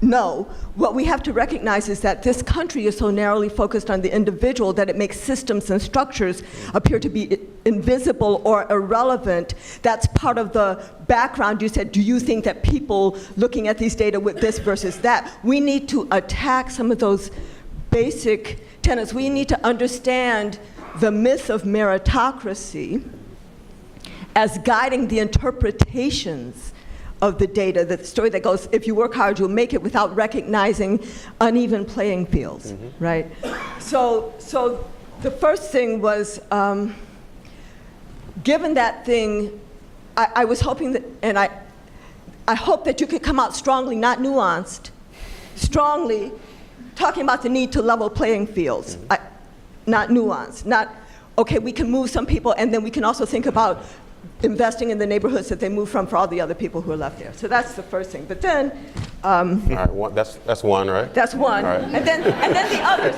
no, what we have to recognize is that this country is so narrowly focused on the individual that it makes systems and structures appear to be invisible or irrelevant. That's part of the background. You said, do you think that people looking at these data with this versus that? We need to attack some of those basic tenets. We need to understand the myth of meritocracy as guiding the interpretations of the data, the story that goes, if you work hard, you'll make it, without recognizing uneven playing fields, right? So the first thing was, given that thing, I was hoping that, and I hope that you could come out strongly, not nuanced, strongly talking about the need to level playing fields, not nuanced, not, okay, we can move some people, and then we can also think about investing in the neighborhoods that they move from for all the other people who are left there. So that's the first thing. But then, all right, that's one, right? That's one. All right. And then the others,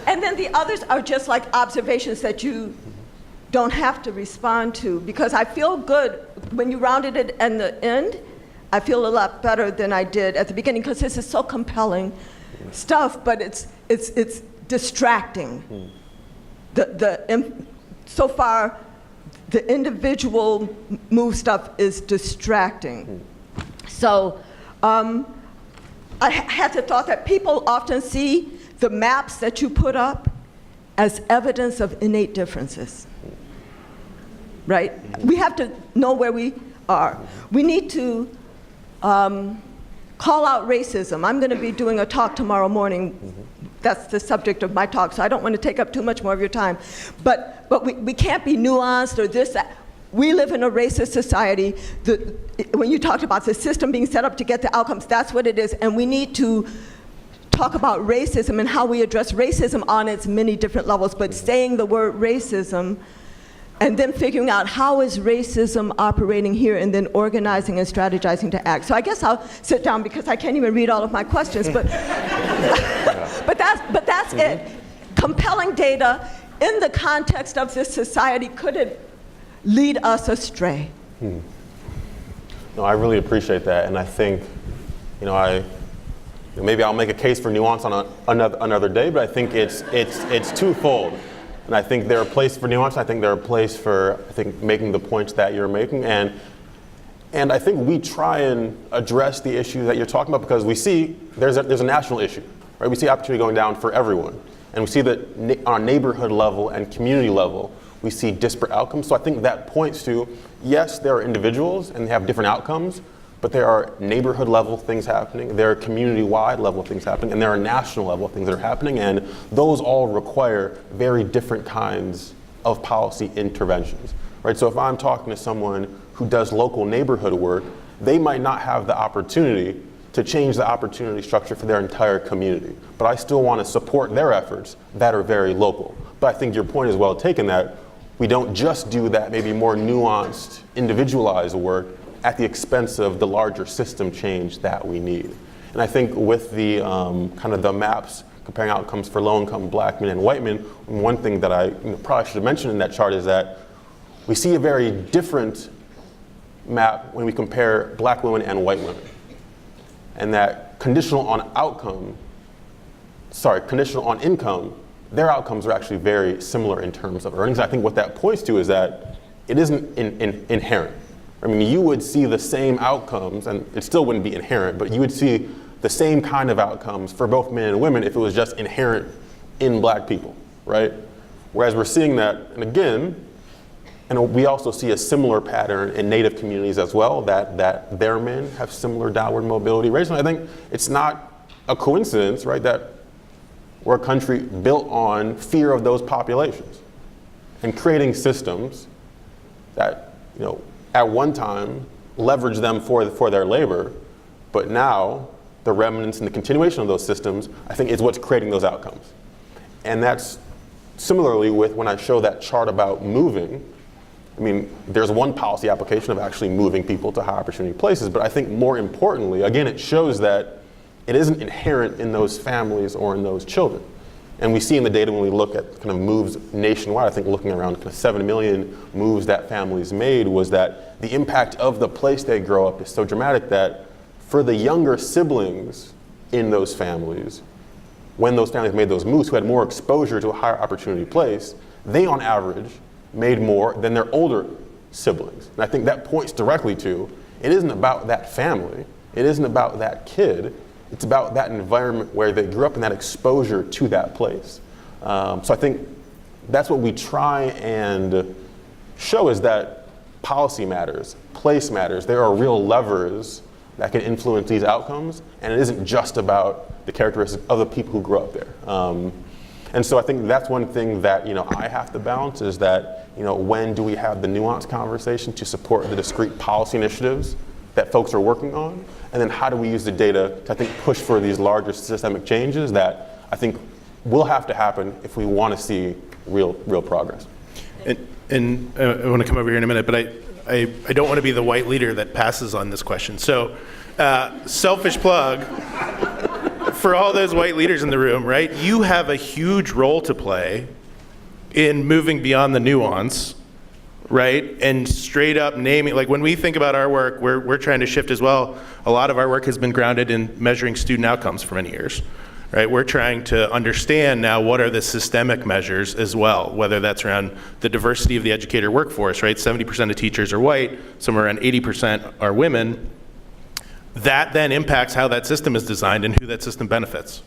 and then the others are just like observations that you don't have to respond to, because I feel good when you rounded it in the end. I feel a lot better than I did at the beginning, because this is so compelling stuff, but it's distracting. So far, the individual move stuff is distracting. So I had the thought that people often see the maps that you put up as evidence of innate differences, right? We have to know where we are. We need to call out racism. I'm going to be doing a talk tomorrow morning. That's the subject of my talk, so I don't want to take up too much more of your time. But we can't be nuanced or this, that. We live in a racist society. When you talked about the system being set up to get the outcomes, that's what it is. And we need to talk about racism and how we address racism on its many different levels, but saying the word racism and then figuring out how is racism operating here, and then organizing and strategizing to act. So I guess I'll sit down because I can't even read all of my questions, but but that's it. Compelling data in the context of this society, could it lead us astray? No, I really appreciate that, and I think, maybe I'll make a case for nuance on another day, but I think it's twofold. And I think there are places for nuance. I think there are places for, making the points that you're making. And I think we try and address the issue that you're talking about, because we see there's a national issue, right? We see opportunity going down for everyone. And we see that on a neighborhood level and community level, we see disparate outcomes. So I think that points to, yes, there are individuals and they have different outcomes, but there are neighborhood level things happening, there are community-wide level things happening, and there are national level things that are happening, and those all require very different kinds of policy interventions, right? So if I'm talking to someone who does local neighborhood work, they might not have the opportunity to change the opportunity structure for their entire community, but I still want to support their efforts that are very local. But I think your point is well taken, that we don't just do that maybe more nuanced, individualized work at the expense of the larger system change that we need. And I think with the kind of the maps comparing outcomes for low-income black men and white men, one thing that I probably should have mentioned in that chart is that we see a very different map when we compare black women and white women. And that conditional on income, their outcomes are actually very similar in terms of earnings. I think what that points to is that it isn't inherent. I mean, you would see the same outcomes, and it still wouldn't be inherent, but you would see the same kind of outcomes for both men and women if it was just inherent in black people, right? Whereas we're seeing that, and again, and we also see a similar pattern in Native communities as well, that their men have similar downward mobility rates. And I think it's not a coincidence, right, that we're a country built on fear of those populations and creating systems that, at one time leverage them for their labor, but now the remnants and the continuation of those systems, I think, is what's creating those outcomes. And that's similarly with when I show that chart about moving. I mean, there's one policy application of actually moving people to high opportunity places, but I think more importantly, again, it shows that it isn't inherent in those families or in those children. And we see in the data when we look at kind of moves nationwide, I think looking around kind of 7 million moves that families made, was that the impact of the place they grow up is so dramatic that for the younger siblings in those families, when those families made those moves who had more exposure to a higher opportunity place, they on average made more than their older siblings. And I think that points directly to, it isn't about that family, it isn't about that kid, it's about that environment where they grew up and that exposure to that place. So I think that's what we try and show, is that policy matters, place matters. There are real levers that can influence these outcomes, and it isn't just about the characteristics of the people who grow up there. And so I think that's one thing that I have to balance, is that when do we have the nuanced conversation to support the discrete policy initiatives that folks are working on, and then how do we use the data to, I think, push for these larger systemic changes that I think will have to happen if we want to see real progress. And I want to come over here in a minute, but I don't want to be the white leader that passes on this question. So, selfish plug for all those white leaders in the room, right? You have a huge role to play in moving beyond the nuance, right? And straight up naming, like when we think about our work, we're trying to shift as well. A lot of our work has been grounded in measuring student outcomes for many years, right? We're trying to understand now what are the systemic measures as well, whether that's around the diversity of the educator workforce, right? 70% of teachers are white, somewhere around 80% are women. That then impacts how that system is designed and who that system benefits,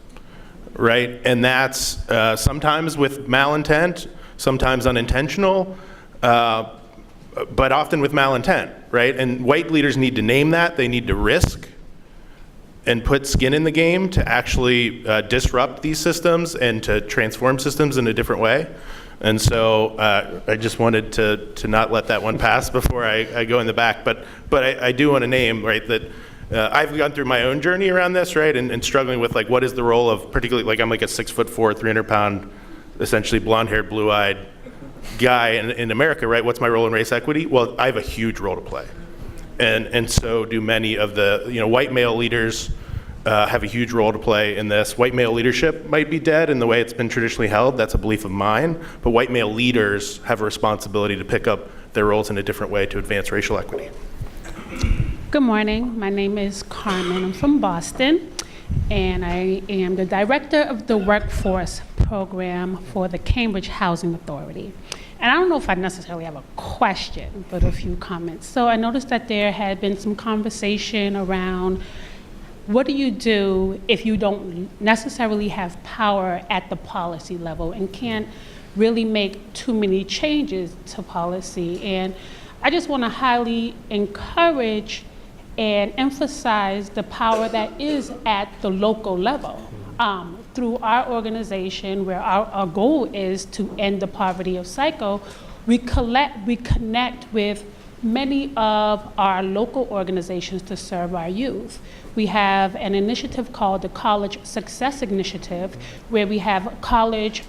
right? And that's sometimes with malintent, sometimes unintentional, but often with malintent, right? And white leaders need to name that. They need to risk and put skin in the game to actually disrupt these systems and to transform systems in a different way. And so I just wanted to not let that one pass before I go in the back. But I do want to name, right, that I've gone through my own journey around this, right, and struggling with, like, what is the role of, particularly, like, I'm like a 6'4", 300-pound, essentially blonde-haired, blue-eyed guy in America, right? What's my role in race equity? Well, I have a huge role to play. And so do many of the, white male leaders have a huge role to play in this. White male leadership might be dead in the way it's been traditionally held. That's a belief of mine. But white male leaders have a responsibility to pick up their roles in a different way to advance racial equity. Good morning. My name is Carmen. I'm from Boston, and I am the director of the workforce program for the Cambridge Housing Authority. And I don't know if I necessarily have a question, but a few comments. So I noticed that there had been some conversation around what do you do if you don't necessarily have power at the policy level and can't really make too many changes to policy. And I just want to highly encourage and emphasize the power that is at the local level. Through our organization, where our goal is to end the poverty of psycho, we connect with many of our local organizations to serve our youth. We have an initiative called the College Success Initiative, where we have college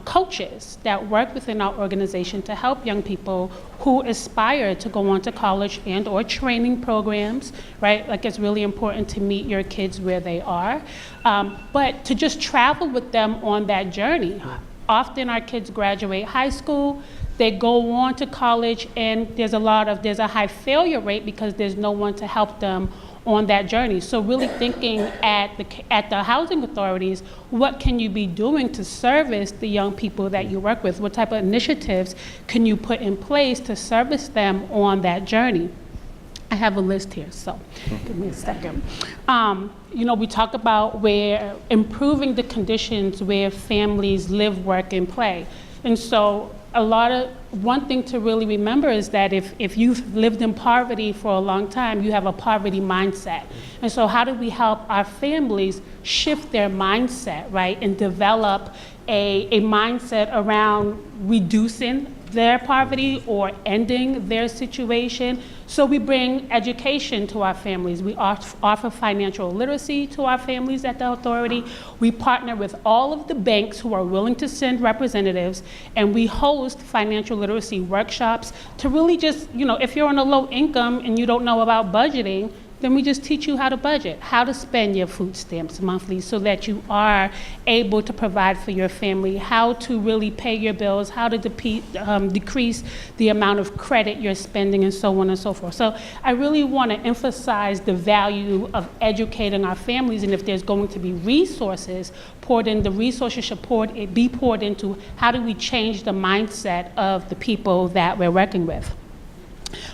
coaches that work within our organization to help young people who aspire to go on to college and or training programs, right? Like, it's really important to meet your kids where they are, but to just travel with them on that journey. Often our kids graduate high school, they go on to college, and there's a high failure rate because there's no one to help them on that journey. So really thinking at the housing authorities, what can you be doing to service the young people that you work with? What type of initiatives can you put in place to service them on that journey? I have a list here, so give me a second. We talk about where improving the conditions where families live, work, and play. And so one thing to really remember is that if you've lived in poverty for a long time, you have a poverty mindset. And so how do we help our families shift their mindset, right, and develop a mindset around reducing their poverty or ending their situation? So we bring education to our families. We offer financial literacy to our families at the authority. We partner with all of the banks who are willing to send representatives, and we host financial literacy workshops to really just, if you're on a low income and you don't know about budgeting, then we just teach you how to budget, how to spend your food stamps monthly so that you are able to provide for your family, how to really pay your bills, how to decrease the amount of credit you're spending, and so on and so forth. So I really want to emphasize the value of educating our families, and if there's going to be resources poured in, the resources should be poured into how do we change the mindset of the people that we're working with.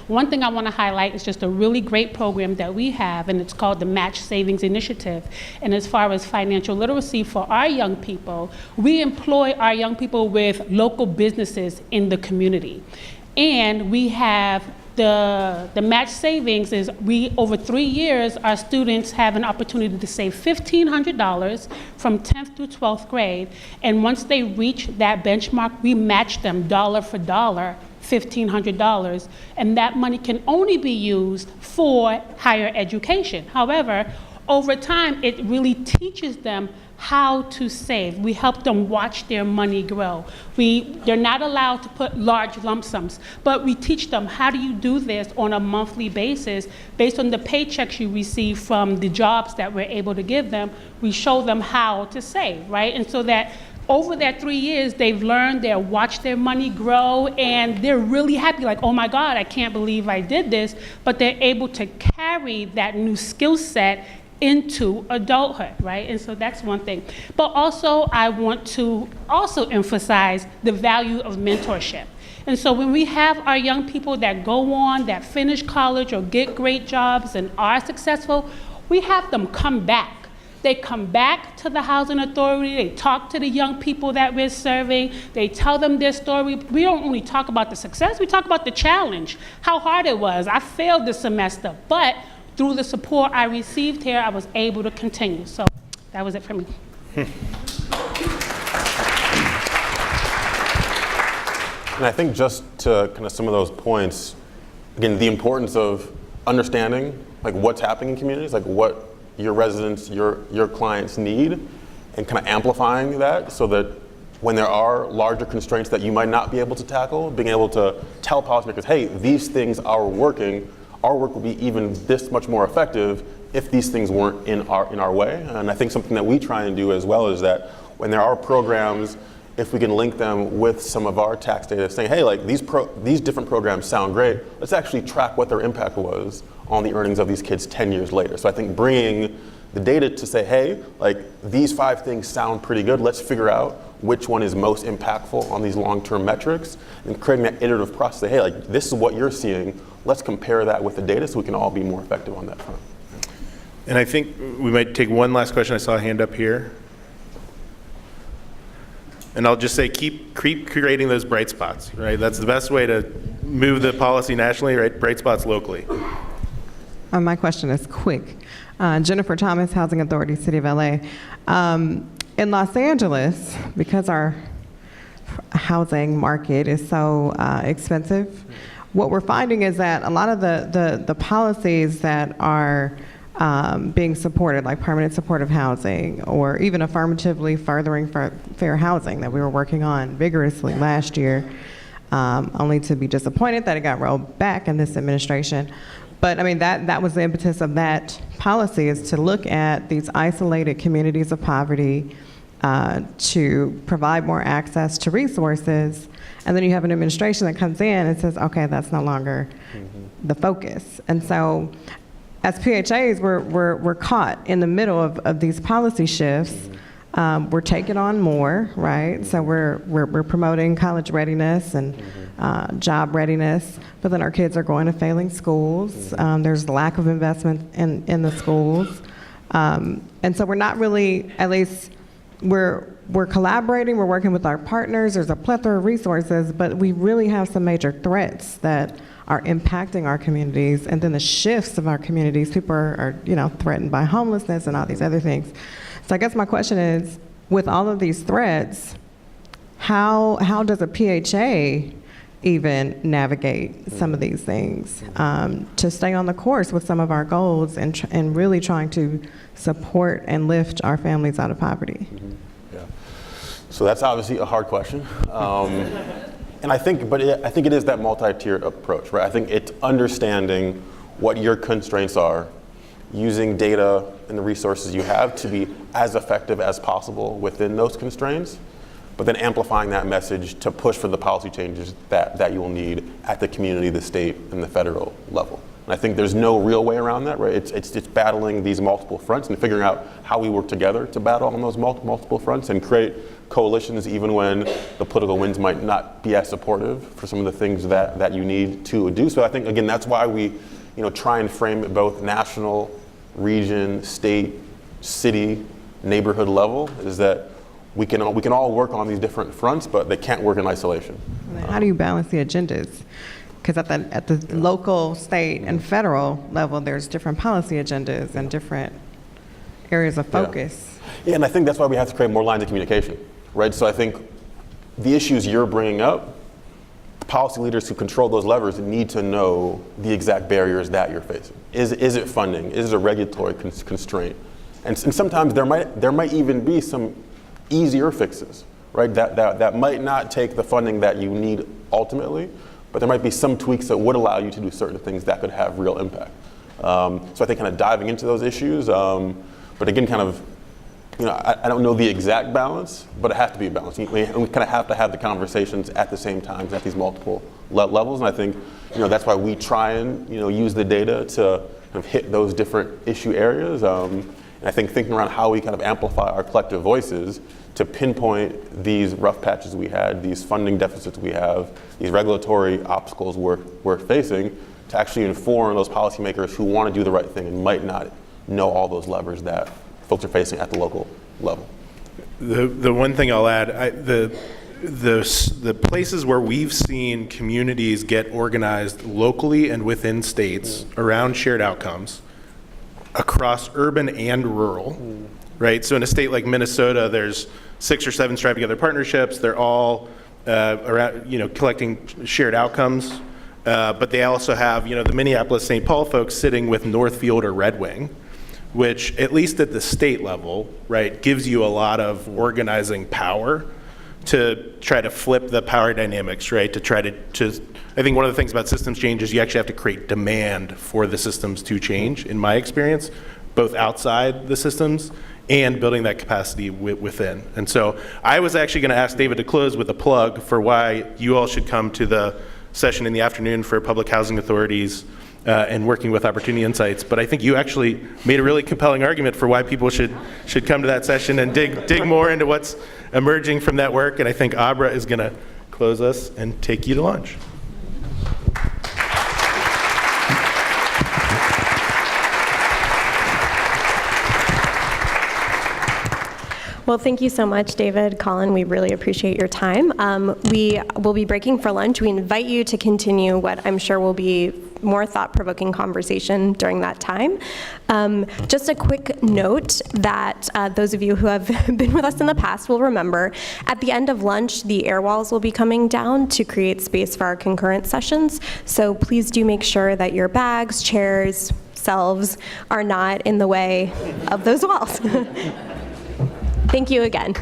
One thing I want to highlight is just a really great program that we have, and it's called the Match Savings Initiative. And as far as financial literacy for our young people, we employ our young people with local businesses in the community. And we have the match savings is over 3 years, our students have an opportunity to save $1,500 from 10th through 12th grade. And once they reach that benchmark, we match them dollar for dollar, $1,500, and that money can only be used for higher education. However, over time, it really teaches them how to save. We help them watch their money grow. They're not allowed to put large lump sums, but we teach them how do you do this on a monthly basis based on the paychecks you receive from the jobs that we're able to give them. We show them how to save, right? And so that over that 3 years, they've learned, they've watched their money grow, and they're really happy, like, oh my God, I can't believe I did this, but they're able to carry that new skill set into adulthood, right? And so that's one thing. But also, I want to also emphasize the value of mentorship. And so when we have our young people that go on, that finish college or get great jobs and are successful, we have them come back. They come back to the housing authority, they talk to the young people that we're serving, they tell them their story. We don't only talk about the success, we talk about the challenge, how hard it was. I failed this semester, but through the support I received here, I was able to continue. So that was it for me. And I think just to kind of some of those points, again, the importance of understanding like what's happening in communities, like what your residents, your clients need, and kind of amplifying that so that when there are larger constraints that you might not be able to tackle, being able to tell policymakers, hey, these things are working, our work will be even this much more effective if these things weren't in our way. And I think something that we try and do as well is that when there are programs, if we can link them with some of our tax data, saying, hey, like these different programs sound great, let's actually track what their impact was on the earnings of these kids 10 years later. So I think bringing the data to say, hey, like these 5 things sound pretty good, let's figure out which one is most impactful on these long-term metrics, and creating that iterative process, say, hey, like this is what you're seeing, let's compare that with the data so we can all be more effective on that front. And I think we might take one last question. I saw a hand up here. And I'll just say, keep creating those bright spots, right? That's the best way to move the policy nationally, right? Bright spots locally. My question is quick. Jennifer Thomas, Housing Authority, City of LA. In Los Angeles, because our housing market is so expensive, what we're finding is that a lot of the policies that are being supported, like permanent supportive housing, or even affirmatively furthering fair housing that we were working on vigorously last year, only to be disappointed that it got rolled back in this administration. But I mean, that was the impetus of that policy, is to look at these isolated communities of poverty, to provide more access to resources. And then you have an administration that comes in and says, okay, that's no longer the focus. And so as PHAs, we're caught in the middle of these policy shifts. We're taking on more, right? So we're promoting college readiness and job readiness, but then our kids are going to failing schools. There's lack of investment in the schools. And so we're not really, at least we're collaborating, we're working with our partners, there's a plethora of resources, but we really have some major threats that are impacting our communities, and then the shifts of our communities. People are threatened by homelessness and all these other things. So I guess my question is, with all of these threats, how does a PHA even navigate some of these things to stay on the course with some of our goals and really trying to support and lift our families out of poverty? Yeah. So that's obviously a hard question. And I think it is that multi-tiered approach, right? I think it's understanding what your constraints are, using data and the resources you have to be as effective as possible within those constraints, but then amplifying that message to push for the policy changes that you will need at the community, the state, and the federal level. And I think there's no real way around that, right? It's battling these multiple fronts and figuring out how we work together to battle on those multiple fronts and create coalitions even when the political winds might not be as supportive for some of the things that you need to do. So I think, again, that's why we try and frame it both national, region, state, city, neighborhood level, is that we can all work on these different fronts, but they can't work in isolation. How do you balance the agendas? Because at the local, state, and federal level, there's different policy agendas and different areas of focus. Yeah, and I think that's why we have to create more lines of communication, right? So I think the issues you're bringing up, policy leaders who control those levers need to know the exact barriers that you're facing. Is it funding? Is it a regulatory constraint? And sometimes there might even be some easier fixes, right? That might not take the funding that you need ultimately, but there might be some tweaks that would allow you to do certain things that could have real impact. So I think kind of diving into those issues, but again, kind of, I don't know the exact balance, but it has to be a balance. We kind of have to have the conversations at the same time at these multiple levels, and I think that's why we try and use the data to kind of hit those different issue areas. And I think thinking around how we kind of amplify our collective voices to pinpoint these rough patches we had, these funding deficits we have, these regulatory obstacles we're facing, to actually inform those policymakers who want to do the right thing and might not know all those levers that folks are facing at the local level. The one thing I'll add, the places where we've seen communities get organized locally and within states around shared outcomes across urban and rural, right? So in a state like Minnesota, there's 6 or 7 StriveTogether partnerships. They're all around, collecting shared outcomes, but they also have, the Minneapolis-St. Paul folks sitting with Northfield or Red Wing, which, at least at the state level, right, gives you a lot of organizing power to try to flip the power dynamics, right, to try to I think one of the things about systems change is you actually have to create demand for the systems to change, in my experience, both outside the systems and building that capacity within. And so I was actually going to ask David to close with a plug for why you all should come to the session in the afternoon for public housing authorities and working with Opportunity Insights, but I think you actually made a really compelling argument for why people should come to that session and dig more into what's emerging from that work, and I think Abra is going to close us and take you to lunch. Well, thank you so much, David, Colin. We really appreciate your time. We will be breaking for lunch. We invite you to continue what I'm sure will be more thought-provoking conversation during that time. Just a quick note that those of you who have been with us in the past will remember, at the end of lunch, the air walls will be coming down to create space for our concurrent sessions. So please do make sure that your bags, chairs, selves are not in the way of those walls. Thank you again.